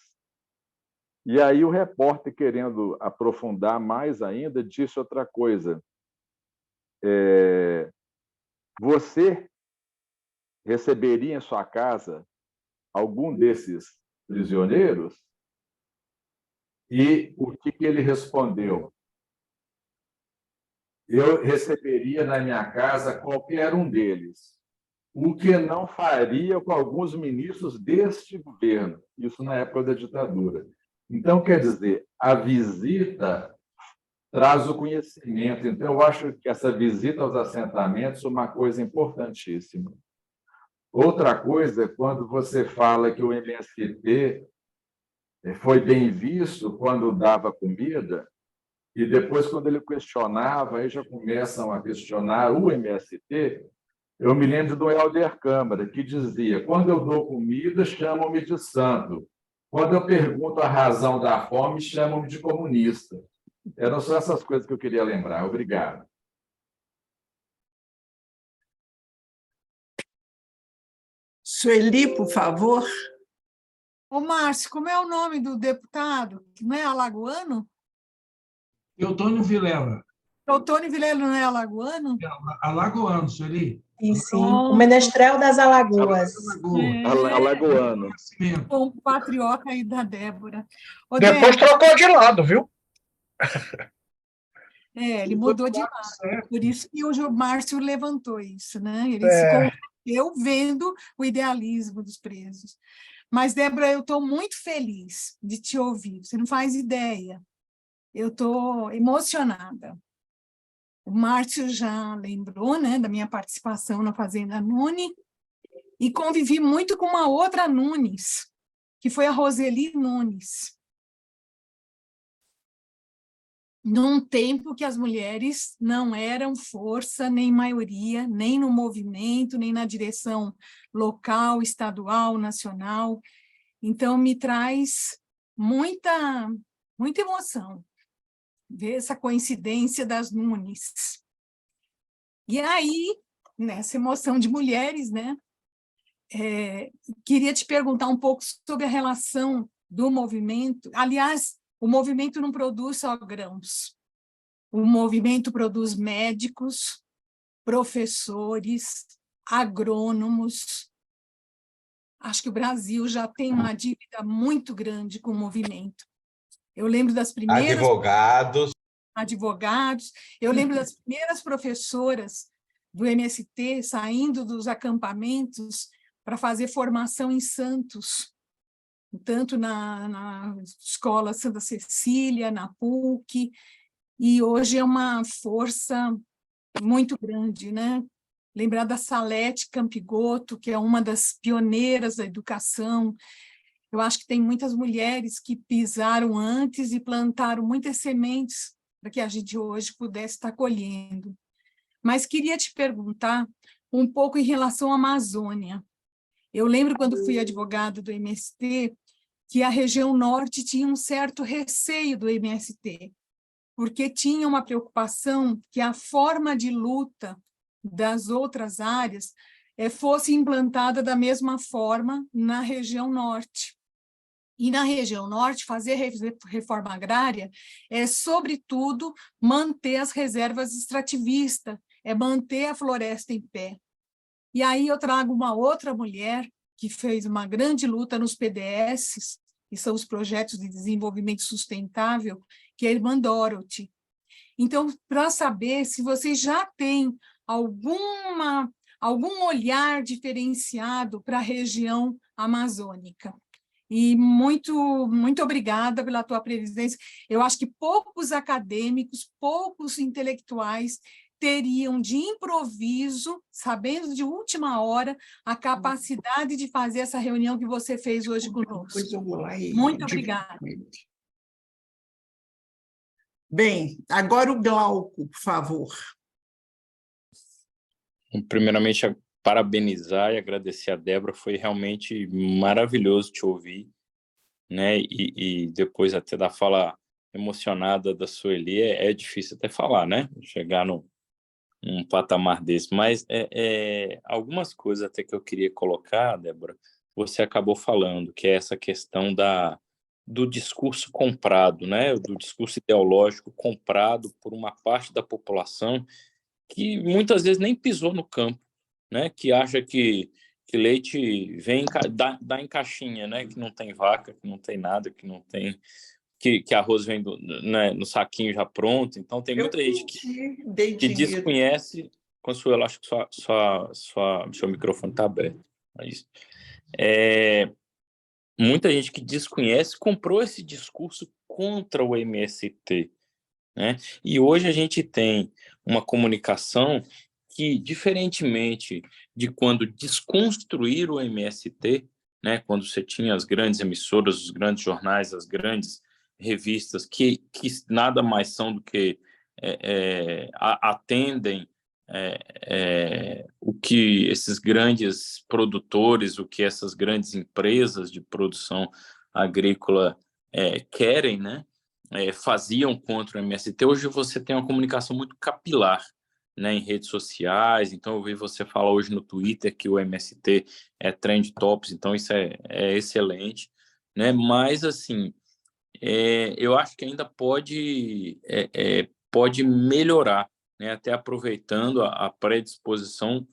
E aí o repórter, querendo aprofundar mais ainda, disse outra coisa. Você receberia em sua casa algum desses prisioneiros? E o que ele respondeu? Eu receberia na minha casa qualquer um deles, o que não faria com alguns ministros deste governo, isso na época da ditadura. Então, quer dizer, a visita traz o conhecimento. Então, eu acho que essa visita aos assentamentos é uma coisa importantíssima. Outra coisa é quando você fala que o MST foi bem visto quando dava comida, e depois, quando ele questionava, aí já começam a questionar o MST. Eu me lembro do Helder Câmara, que dizia: quando eu dou comida, chamam-me de santo. Quando eu pergunto a razão da fome, chamam-me de comunista. Eram só essas coisas que eu queria lembrar. Obrigado. Sueli, por favor. Ô, Márcio, como é o nome do deputado? Não é alagoano? Eutônio Vilela. Eutônio Vilela não é alagoano? Alagoano, Sueli. Sim, sim. O Menestrel das Alagoas. Alagoano. Com o patriota aí da Débora. Ô, Depois Débora, trocou de lado, viu? ele mudou de lado. Por isso que o Márcio levantou isso, né? Ele se É. converteu vendo o idealismo dos presos. Mas, Débora, eu estou muito feliz de te ouvir. Você não faz ideia. Eu estou emocionada. O Márcio já lembrou, né, da minha participação na Fazenda Nune, e convivi muito com uma outra Nunes, que foi a Roseli Nunes. Num tempo que as mulheres não eram força, nem maioria, nem no movimento, nem na direção local, estadual, nacional. Então, me traz muita emoção ver essa coincidência das Nunes. E aí, nessa emoção de mulheres, né, queria te perguntar um pouco sobre a relação do movimento. Aliás, o movimento não produz só grãos. O movimento produz médicos, professores, agrônomos. Acho que o Brasil já tem uma dívida muito grande com o movimento. Eu lembro das primeiras... Advogados. Eu lembro das primeiras professoras do MST saindo dos acampamentos para fazer formação em Santos, tanto na Escola Santa Cecília, na PUC, e hoje é uma força muito grande, né? Lembrar da Salete Campigoto, que é uma das pioneiras da educação. Eu acho que tem muitas mulheres que pisaram antes e plantaram muitas sementes para que a gente hoje pudesse estar colhendo. Mas queria te perguntar um pouco em relação à Amazônia. Eu lembro, quando fui advogada do MST, que a região norte tinha um certo receio do MST, porque tinha uma preocupação que a forma de luta das outras áreas fosse implantada da mesma forma na região norte. E na região norte, fazer reforma agrária é, sobretudo, manter as reservas extrativistas, é manter a floresta em pé. E aí eu trago uma outra mulher que fez uma grande luta nos PDS, que são os Projetos de Desenvolvimento Sustentável, que é a irmã Dorothy. Então, para saber se vocês já têm algum olhar diferenciado para a região amazônica. E muito obrigada pela tua presença. Eu acho que poucos acadêmicos, poucos intelectuais teriam de improviso, sabendo de última hora, a capacidade de fazer essa reunião que você fez hoje conosco. Muito obrigada. Bem, agora o Glauco, por favor. Primeiramente, parabenizar e agradecer a Débora, foi realmente maravilhoso te ouvir, né? E depois até da fala emocionada da Sueli, é difícil até falar, né? Chegar num patamar desse, mas algumas coisas até que eu queria colocar, Débora, você acabou falando, que é essa questão do discurso comprado, né? Do discurso ideológico comprado por uma parte da população que muitas vezes nem pisou no campo, né? Que acha que leite vem dá em caixinha, né? Que não tem vaca, que não tem nada, que não tem que arroz vem né, no saquinho já pronto. Então tem muita gente que desconhece. Consuelo, acho que seu microfone está aberto. É isso. Muita gente que desconhece comprou esse discurso contra o MST, né? E hoje a gente tem uma comunicação que, diferentemente de quando desconstruíram o MST, né, quando você tinha as grandes emissoras, os grandes jornais, as grandes revistas, que nada mais são do que atendem o que esses grandes produtores, o que essas grandes empresas de produção agrícola querem, né? Faziam contra o MST. Hoje você tem uma comunicação muito capilar, né, em redes sociais. Então eu vi você falar hoje no Twitter que o MST é trend topics, então isso é excelente, né? Mas assim, eu acho que ainda pode melhorar, né? Até aproveitando a predisposição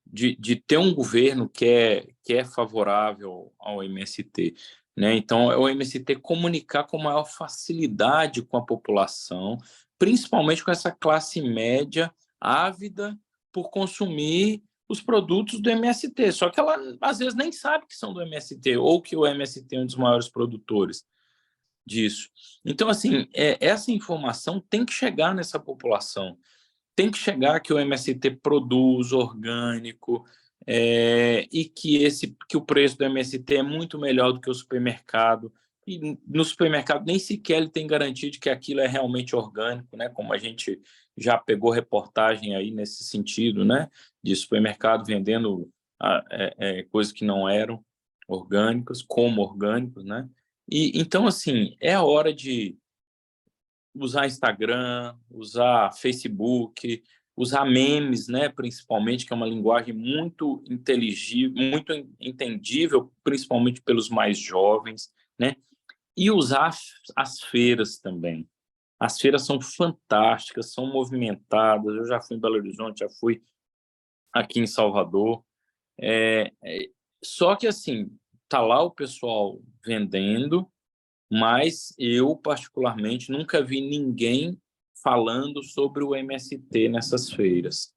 de ter um governo que é favorável ao MST, né? Então, o MST comunicar com maior facilidade com a população, principalmente com essa classe média ávida por consumir os produtos do MST, só que ela às vezes nem sabe que são do MST ou que o MST é um dos maiores produtores disso. Então, assim, essa informação tem que chegar nessa população, tem que chegar que o MST produz orgânico, e que o preço do MST é muito melhor do que o supermercado. E no supermercado nem sequer ele tem garantia de que aquilo é realmente orgânico, né? Como a gente já pegou reportagem aí nesse sentido, né? De supermercado vendendo coisas que não eram orgânicas, como orgânicos, né? E então, assim, é a hora de usar Instagram, usar Facebook, usar memes, né, principalmente, que é uma linguagem muito inteligível, muito entendível, principalmente pelos mais jovens, né? E usar as feiras também. As feiras são fantásticas, são movimentadas. Eu já fui em Belo Horizonte, já fui aqui em Salvador. Só que, assim, tá lá o pessoal vendendo, mas eu, particularmente, nunca vi ninguém falando sobre o MST nessas feiras.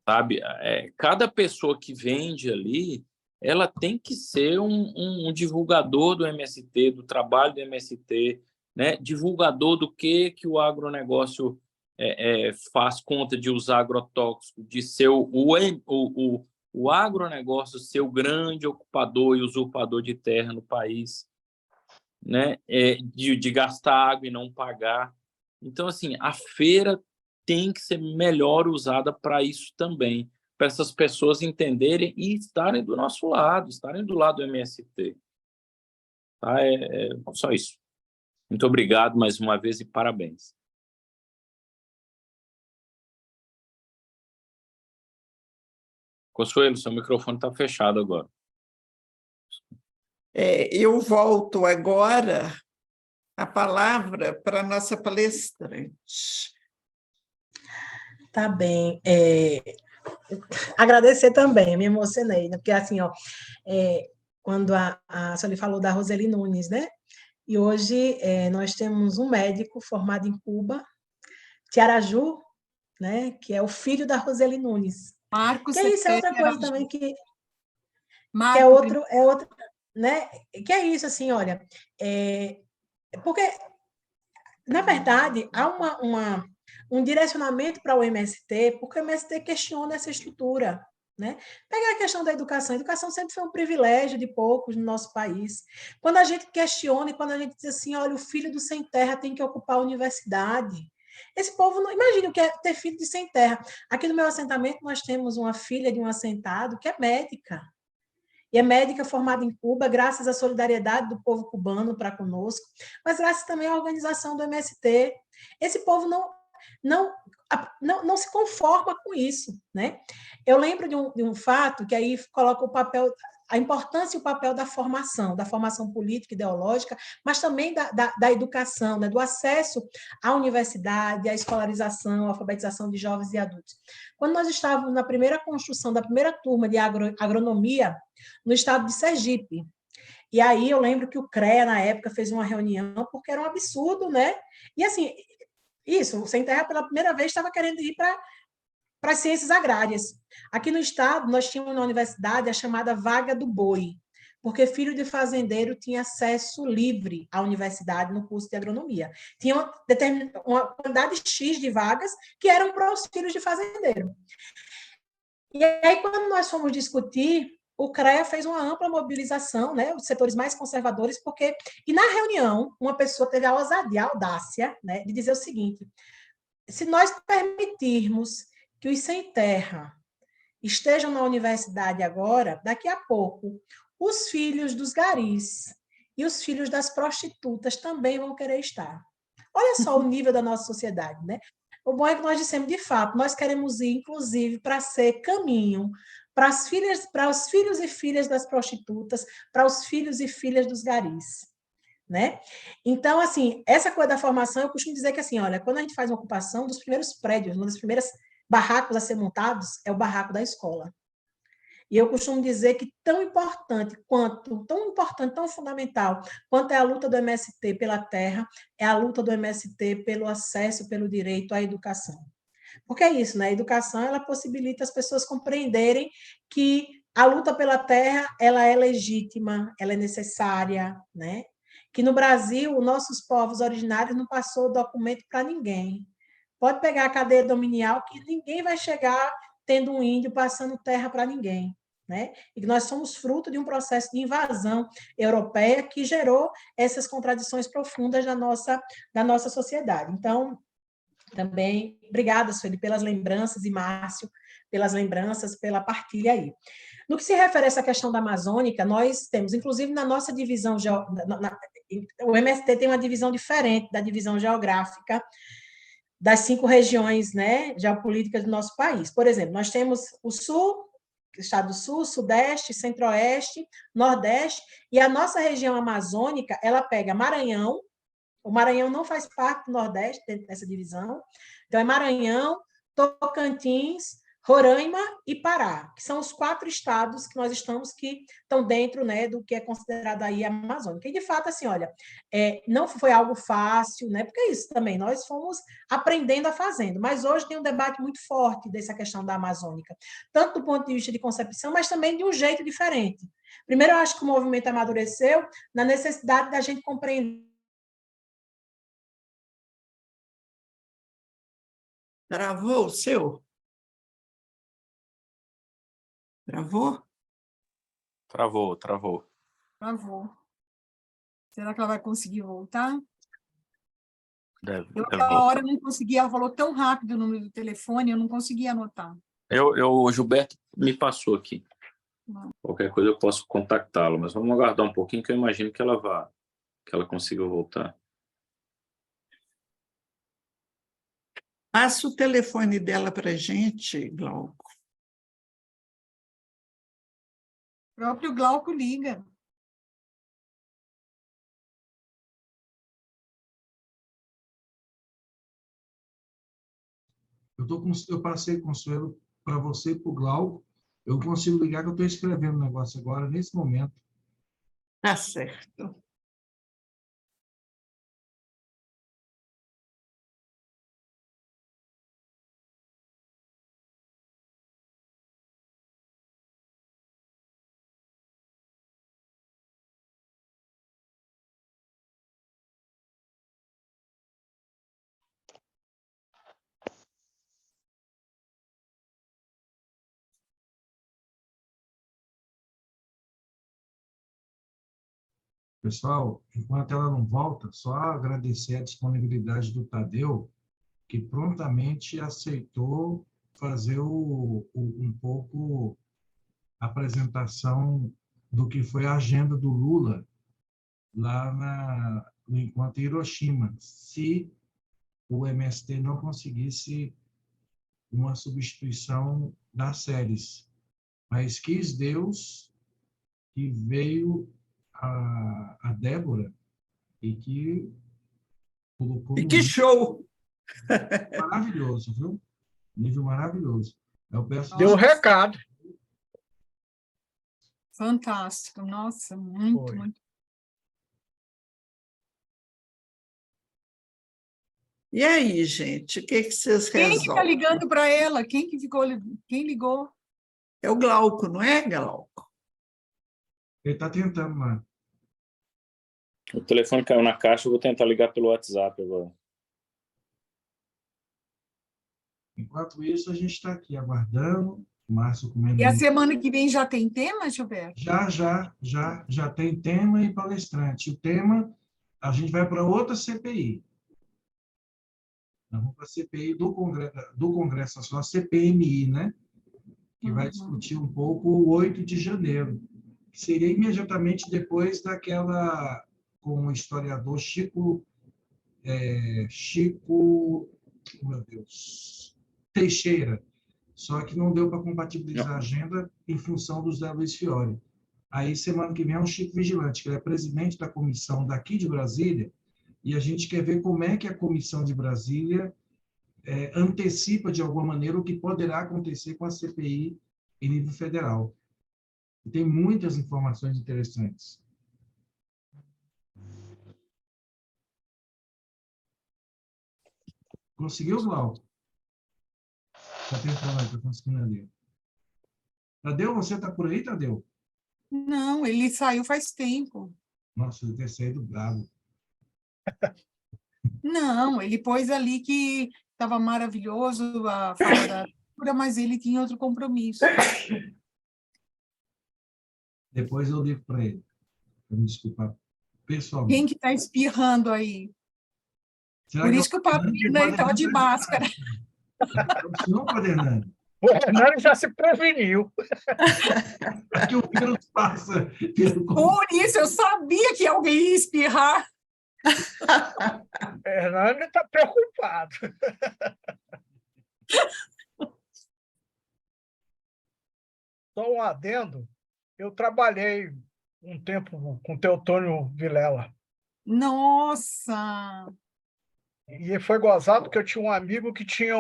Sabe? Cada pessoa que vende ali, ela tem que ser um divulgador do MST, do trabalho do MST, né? Divulgador do que o agronegócio faz conta de usar agrotóxico, de ser o agronegócio ser o grande ocupador e usurpador de terra no país, né? De gastar água e não pagar. Então, assim, a feira tem que ser melhor usada para isso também, para essas pessoas entenderem e estarem do nosso lado, estarem do lado do MST. Tá? Só isso. Muito obrigado mais uma vez e parabéns. Consuelo, seu microfone está fechado agora. Eu volto agora a palavra para a nossa palestrante. Tá bem. Agradecer também, me emocionei, né? Porque assim, ó, quando a Sueli falou da Roseli Nunes, né? E hoje nós temos um médico formado em Cuba, Tiaraju, né? Que é o filho da Roseli Nunes. Marcos Que isso é outra coisa Araju. também que Marcos, é outro, né? Que é isso, assim, olha, porque, na verdade, há um direcionamento para o MST, porque o MST questiona essa estrutura, né? Pegar a questão da educação. A educação sempre foi um privilégio de poucos no nosso país. Quando a gente questiona e quando a gente diz assim, olha, o filho do sem terra tem que ocupar a universidade. Esse povo não imagina o que é ter filho de sem terra. Aqui no meu assentamento nós temos uma filha de um assentado que é médica. E é médica formada em Cuba, graças à solidariedade do povo cubano para conosco, mas graças também à organização do MST. Esse povo não se conforma com isso, né? Eu lembro de um fato que aí coloca o papel, a importância e o papel da formação política, ideológica, mas também da educação, né? Do acesso à universidade, à escolarização, à alfabetização de jovens e adultos. Quando nós estávamos na primeira construção da primeira turma de agronomia, no estado de Sergipe, e aí eu lembro que o CREA, na época, fez uma reunião, porque era um absurdo, né? E assim, isso, o Sem Terra, pela primeira vez, estava querendo ir para as ciências agrárias. Aqui no estado, nós tínhamos na universidade a chamada vaga do boi, porque filho de fazendeiro tinha acesso livre à universidade no curso de agronomia. Tinha uma quantidade X de vagas que eram para os filhos de fazendeiro. E aí, quando nós fomos discutir, o CREA fez uma ampla mobilização, né, os setores mais conservadores, porque... E na reunião, uma pessoa teve a ousadia, a audácia, né, de dizer o seguinte: se nós permitirmos que os sem terra estejam na universidade agora, daqui a pouco, os filhos dos garis e os filhos das prostitutas também vão querer estar. Olha só o nível da nossa sociedade, né? O bom é que nós dissemos, de fato, nós queremos ir, inclusive, para ser caminho para os filhos e filhas das prostitutas, para os filhos e filhas dos garis, né? Então, assim, essa coisa da formação, eu costumo dizer que, assim, olha, quando a gente faz uma ocupação, um dos primeiros prédios, um dos primeiros barracos a ser montados é o barraco da escola. E eu costumo dizer que tão importante, tão fundamental, quanto é a luta do MST pela terra, é a luta do MST pelo acesso, pelo direito à educação. Porque é isso, né? A educação, ela possibilita as pessoas compreenderem que a luta pela terra, ela é legítima, ela é necessária, né? Que no Brasil, os nossos povos originários não passou documento para ninguém. Pode pegar a cadeia dominial, que ninguém vai chegar tendo um índio passando terra para ninguém, né? E que nós somos fruto de um processo de invasão europeia que gerou essas contradições profundas da nossa sociedade. Então, também, obrigada, Sueli, pelas lembranças, e Márcio, pelas lembranças, pela partilha aí. No que se refere a essa questão da Amazônica, nós temos, inclusive na nossa divisão, o MST tem uma divisão diferente da divisão geográfica das 5 regiões, né, geopolíticas do nosso país. Por exemplo, nós temos o Sul, Estado do Sul, Sudeste, Centro-Oeste, Nordeste, e a nossa região amazônica, ela pega Maranhão. O Maranhão não faz parte do Nordeste, dentro dessa divisão. Então, é Maranhão, Tocantins, Roraima e Pará, que são os 4 estados que nós estamos, que estão dentro, né, do que é considerado aí a Amazônica. E, de fato, assim, olha, não foi algo fácil, né, porque é isso também, nós fomos aprendendo a fazendo, mas hoje tem um debate muito forte dessa questão da Amazônica, tanto do ponto de vista de concepção, mas também de um jeito diferente. Primeiro, eu acho que o movimento amadureceu na necessidade da gente compreender. Travou o seu? Travou? Travou. Travou. Será que ela vai conseguir voltar? Deve Aquela hora eu não conseguia, ela falou tão rápido o número do telefone, eu não conseguia anotar. O Gilberto me passou aqui. Qualquer coisa eu posso contactá-lo, mas vamos aguardar um pouquinho, que eu imagino que ela consiga voltar. Passa o telefone dela para a gente, Glauco. O próprio Glauco liga. Eu passei, Consuelo, para você e para o Glauco. Eu consigo ligar que eu estou escrevendo um negócio agora, nesse momento. Tá certo. Pessoal, enquanto ela não volta, só agradecer a disponibilidade do Tadeu, que prontamente aceitou fazer um pouco a apresentação do que foi a agenda do Lula lá no encontro em Hiroshima, se o MST não conseguisse uma substituição das séries. Mas quis Deus que veio a Débora e que colocou E que show! maravilhoso, viu? Nível maravilhoso. Eu peço Deu um recado. Fantástico. Nossa, muito, Foi. muito. E aí, gente, o que vocês Quem que está resolvem? ligando para ela? Quem ligou? É o Glauco, não é, Glauco? Ele está tentando lá. O telefone caiu na caixa, eu vou tentar ligar pelo WhatsApp agora. Enquanto isso, a gente está aqui aguardando. O Márcio comendo. E a semana que vem já tem tema, Gilberto? Já tem tema e palestrante. O tema, a gente vai para outra CPI. Nós vamos para a CPI do Congresso Nacional, a CPMI, né? Que vai discutir um pouco o 8 de janeiro, que seria imediatamente depois daquela com o historiador Chico, meu Deus, Teixeira. Só que não deu para compatibilizar a agenda em função do Zé Luiz Fiore. Aí, semana que vem, é o Chico Vigilante, que é presidente da comissão daqui de Brasília, e a gente quer ver como é que a comissão de Brasília antecipa, de alguma maneira, o que poderá acontecer com a CPI em nível federal. E tem muitas informações interessantes. Conseguiu, Glauco? Está tentando, está conseguindo ali. Tadeu, você está por aí, Tadeu? Não, ele saiu faz tempo. Nossa, ele ter saído bravo. Não, ele pôs ali que estava maravilhoso a fala da leitura, mas ele tinha outro compromisso. Depois eu ligo para ele, para me desculpar pessoalmente. Quem que está espirrando aí? Será Por que isso que o Padre Hernani estava de máscara. Não, Padre Hernani. O Hernani já se preveniu. Aqui o vírus passa pelo Por isso, eu sabia que alguém ia espirrar. Hernani está preocupado. Só um adendo. Eu trabalhei um tempo com o Teotônio Vilela. Nossa! E foi gozado que eu tinha um amigo que tinha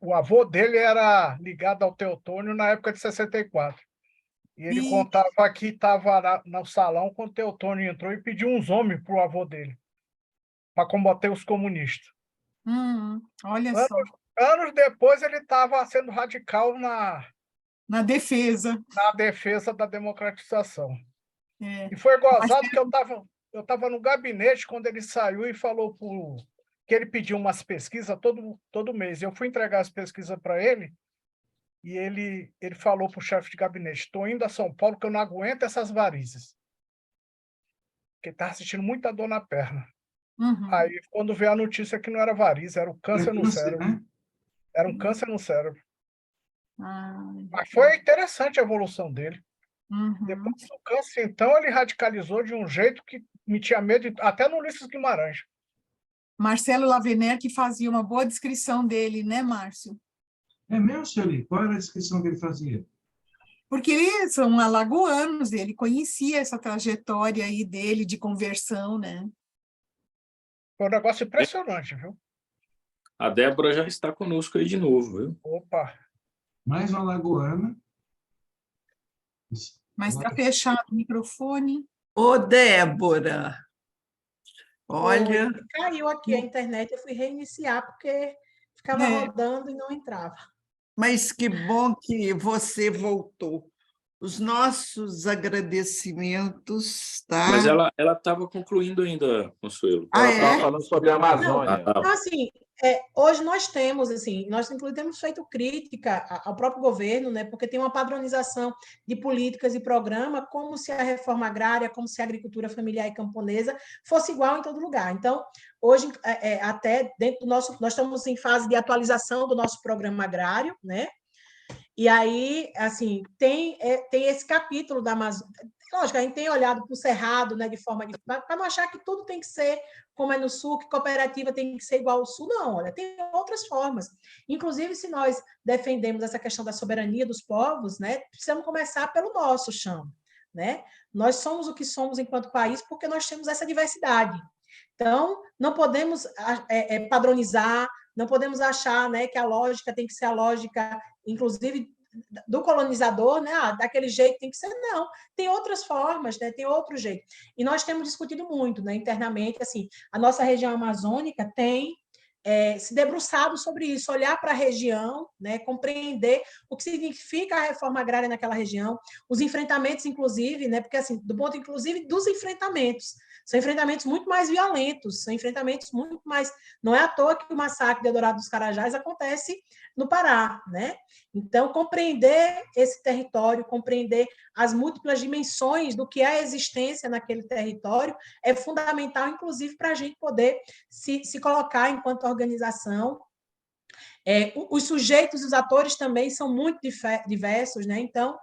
o avô dele era ligado ao Teotônio na época de 64. E ele Sim. contava que estava no salão quando o Teotônio entrou e pediu uns homens para o avô dele, para combater os comunistas. Olha só. Anos depois, ele estava sendo radical Na defesa. na defesa da democratização. É. E foi gozado que eu estava no gabinete quando ele saiu e falou que ele pediu umas pesquisas todo mês. Eu fui entregar as pesquisas para ele e ele falou para o chefe de gabinete: estou indo a São Paulo que eu não aguento essas varizes. Porque estava sentindo muita dor na perna. Aí, quando veio a notícia que não era varize, era o câncer no cérebro. Né? Era um câncer no cérebro. Ah, Mas foi interessante a evolução dele. uhum. Depois do câncer, então, ele radicalizou de um jeito que me tinha medo, até no Ulisses Guimarães. Marcelo Lavener, que fazia uma boa descrição dele, né, Márcio? É mesmo, Sueli? Qual era a descrição que ele fazia? Porque eles são alagoanos, ele conhecia essa trajetória aí dele de conversão, né? Foi um negócio impressionante, viu? A Débora já está conosco aí de novo, viu? Opa! Mais uma alagoana. Mas está fechado o microfone. Ô, Débora, olha, Oi, caiu aqui a internet, eu fui reiniciar porque ficava rodando e não entrava. mas que bom que você voltou. Os nossos agradecimentos, tá? Mas ela estava concluindo ainda, Consuelo. Ah, Ela estava é? falando sobre a Amazônia. Então, assim, hoje nós temos, assim, nós inclusive temos feito crítica ao próprio governo, né, porque tem uma padronização de políticas e programa, como se a reforma agrária, como se a agricultura familiar e camponesa fosse igual em todo lugar. Então, hoje, até dentro do nosso, nós estamos em fase de atualização do nosso programa agrário, né, e aí, assim, tem esse capítulo da Amazônia. Lógico, a gente tem olhado para o Cerrado, né, de forma para não achar que tudo tem que ser como é no Sul, que cooperativa tem que ser igual ao Sul. Não, olha, tem outras formas. Inclusive, se nós defendemos essa questão da soberania dos povos, né, precisamos começar pelo nosso chão, né? Nós somos o que somos enquanto país porque nós temos essa diversidade. Então, não podemos padronizar, não podemos achar, né, que a lógica tem que ser a lógica, inclusive, do colonizador, né? Daquele jeito tem que ser, não. Tem outras formas, né? Tem outro jeito. E nós temos discutido muito, né, internamente, assim, a nossa região amazônica tem se debruçado sobre isso, olhar para a região, né, compreender o que significa a reforma agrária naquela região, os enfrentamentos, inclusive, né, porque, assim, do ponto, inclusive, dos enfrentamentos, são enfrentamentos muito mais violentos, são enfrentamentos muito mais... Não é à toa que o massacre de Eldorado dos Carajás acontece no Pará, né? Então, compreender esse território, compreender as múltiplas dimensões do que é a existência naquele território é fundamental, inclusive, para a gente poder se colocar enquanto organização. Os sujeitos e os atores também são muito diversos, né? Então,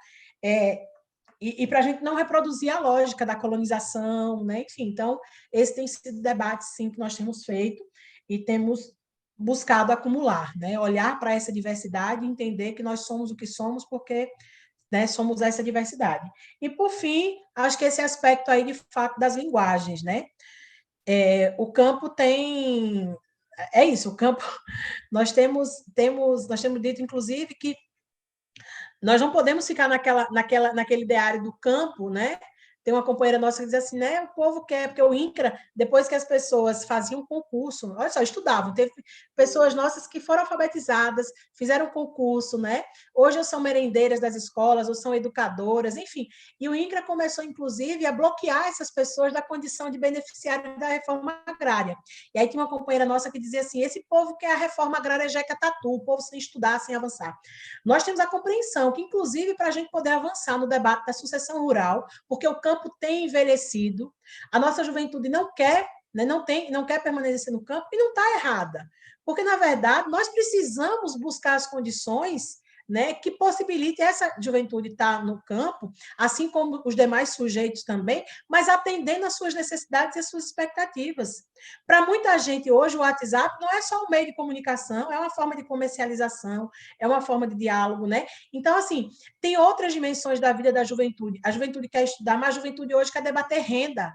e para a gente não reproduzir a lógica da colonização, né? Enfim, então, esse tem sido o debate, sim, que nós temos feito e temos buscado acumular, né? Olhar para essa diversidade e entender que nós somos o que somos porque, né, somos essa diversidade. E, por fim, acho que esse aspecto aí, de fato, das linguagens, né? O campo tem... É isso, o campo... Nós temos dito, inclusive, que nós não podemos ficar naquele ideário do campo, né? Tem uma companheira nossa que diz assim, né? O povo quer, porque o INCRA, depois que as pessoas faziam concurso, olha só, estudavam, teve pessoas nossas que foram alfabetizadas, fizeram concurso, né? Hoje ou são merendeiras das escolas, ou são educadoras, enfim. E o INCRA começou, inclusive, a bloquear essas pessoas da condição de beneficiário da reforma agrária. E aí tinha uma companheira nossa que dizia assim, esse povo quer a reforma agrária jeca tatu, o povo sem estudar, sem avançar. Nós temos a compreensão que, inclusive, para a gente poder avançar no debate da sucessão rural, porque o campo tem envelhecido, a nossa juventude não quer, né, não quer permanecer no campo, e não está errada, porque, na verdade, nós precisamos buscar as condições, né, que possibilitem essa juventude estar no campo, assim como os demais sujeitos também, mas atendendo às suas necessidades e às suas expectativas. Para muita gente hoje, o WhatsApp não é só um meio de comunicação, é uma forma de comercialização, é uma forma de diálogo, né? Então, assim, tem outras dimensões da vida da juventude. A juventude quer estudar, mas a juventude hoje quer debater renda.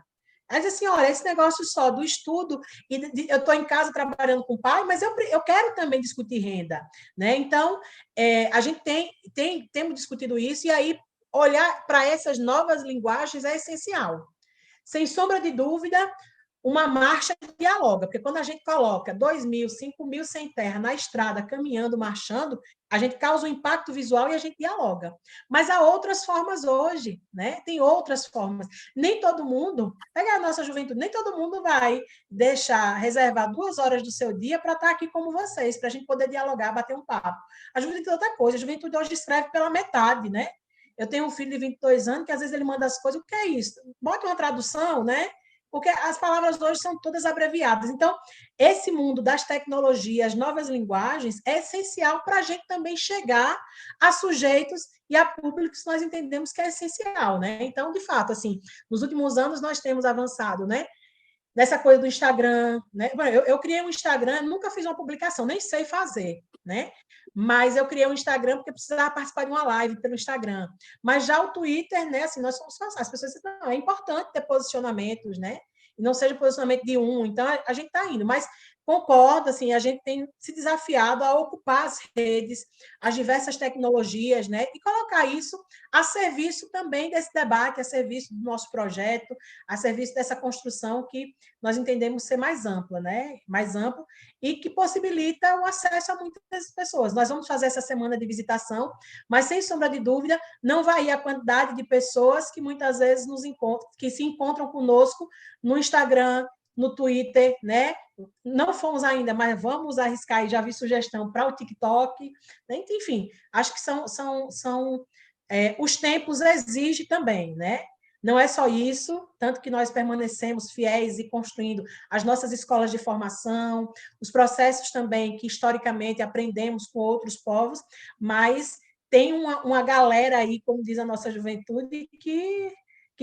Mas assim, olha, esse negócio só do estudo, eu estou em casa trabalhando com o pai, mas eu quero também discutir renda, né? Então, a gente temos discutido isso, e aí olhar para essas novas linguagens é essencial. Sem sombra de dúvida, uma marcha dialoga, porque quando a gente coloca 2.000, 5.000 sem terra na estrada, caminhando, marchando, a gente causa um impacto visual e a gente dialoga. Mas há outras formas hoje, né? Tem outras formas. Nem todo mundo, pega a nossa juventude, nem todo mundo vai reservar 2 horas do seu dia para estar aqui como vocês, para a gente poder dialogar, bater um papo. A juventude é outra coisa, a juventude hoje escreve pela metade, né? Eu tenho um filho de 22 anos que às vezes ele manda as coisas, o que é isso? Bota uma tradução, né? Porque as palavras hoje são todas abreviadas. Então, esse mundo das tecnologias, novas linguagens, é essencial para a gente também chegar a sujeitos e a públicos que nós entendemos que é essencial, né? Então, de fato, assim, nos últimos anos nós temos avançado, né? nessa coisa do Instagram, né? Eu criei um Instagram, nunca fiz uma publicação, nem sei fazer, né? Mas eu criei um Instagram porque precisava participar de uma live pelo Instagram. Mas já o Twitter, né? Assim, nós somos as pessoas dizem, não, é importante ter posicionamentos, né? E não seja posicionamento de um. Então a gente está indo, mas concordo, assim, a gente tem se desafiado a ocupar as redes, as diversas tecnologias, né? E colocar isso a serviço também desse debate, a serviço do nosso projeto, a serviço dessa construção que nós entendemos ser mais ampla, né? Mais amplo e que possibilita o acesso a muitas pessoas. Nós vamos fazer essa semana de visitação, mas sem sombra de dúvida, não vai ir a quantidade de pessoas que muitas vezes nos encontram, que se encontram conosco no Instagram, no Twitter, né? Não fomos ainda, mas vamos arriscar e já vi sugestão para o TikTok, né? Enfim, acho que os tempos exigem também, né? Não é só isso, tanto que nós permanecemos fiéis e construindo as nossas escolas de formação, os processos também que historicamente aprendemos com outros povos, mas tem uma galera aí, como diz a nossa juventude, que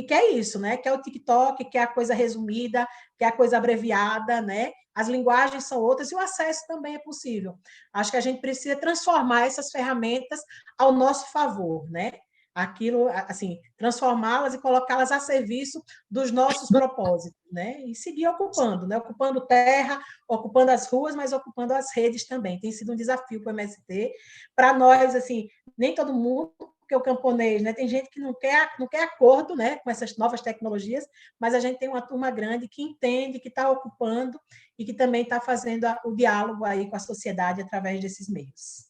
quer isso, né? Quer o TikTok, quer a coisa resumida, quer a coisa abreviada, né? As linguagens são outras e o acesso também é possível. Acho que a gente precisa transformar essas ferramentas ao nosso favor, né? Aquilo, assim, transformá-las e colocá-las a serviço dos nossos propósitos, né? E seguir ocupando, né? Ocupando terra, ocupando as ruas, mas ocupando as redes também. Tem sido um desafio para o MST. Para nós, assim, nem todo mundo, porque o camponês, né? Tem gente que não quer acordo, né, com essas novas tecnologias, mas a gente tem uma turma grande que entende, que está ocupando e que também está fazendo o diálogo aí com a sociedade através desses meios.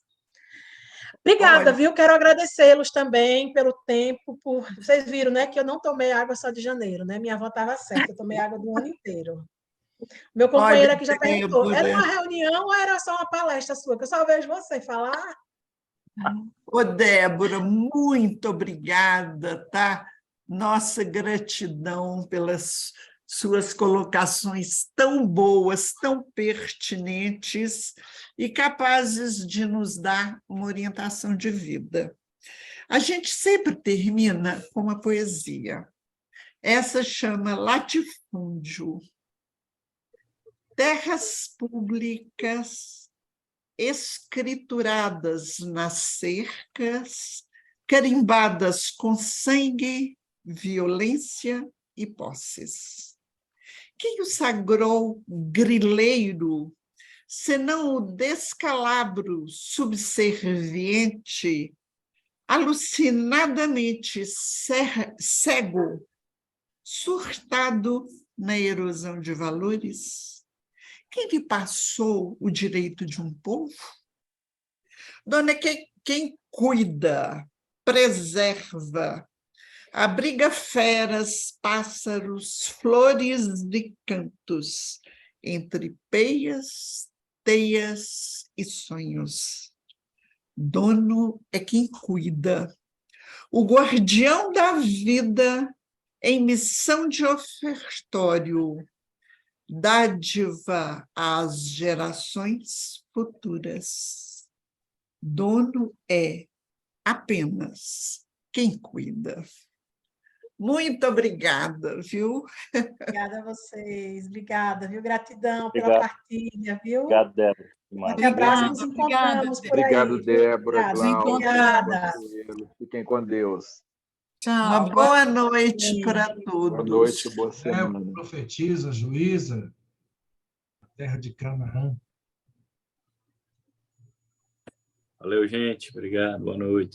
Obrigada, viu? Quero agradecê-los também pelo tempo. Vocês viram, né, que eu não tomei água só de janeiro, né? Minha avó estava certa, eu tomei água do ano inteiro. Meu companheiro aqui já perguntou, era uma reunião ou era só uma palestra sua? Que eu só vejo você falar. Ô, Débora, muito obrigada, tá? Nossa gratidão pelas suas colocações tão boas, tão pertinentes e capazes de nos dar uma orientação de vida. A gente sempre termina com uma poesia. Essa chama Latifúndio. Terras públicas escrituradas nas cercas, carimbadas com sangue, violência e posses. Quem o sagrou grileiro, senão o descalabro subserviente, alucinadamente cego, surtado na erosão de valores? Quem lhe passou o direito de um povo? Dona, quem cuida, preserva, abriga feras, pássaros, flores e cantos, entre peias, teias e sonhos. Dono é quem cuida, o guardião da vida em missão de ofertório, dádiva às gerações futuras. Dono é apenas quem cuida. Muito obrigada, viu? Obrigada a vocês, obrigada, viu? Gratidão pela partilha, viu? Obrigado, Débora. Um abraço, nos encontramos por aí. Obrigado, Débora, Cláudia. Obrigada. Fiquem com Deus. Tchau. Uma boa noite para todos. Boa noite, boa semana. Profetiza, juíza, a terra de Canaã. Valeu, gente. Obrigado. Boa noite.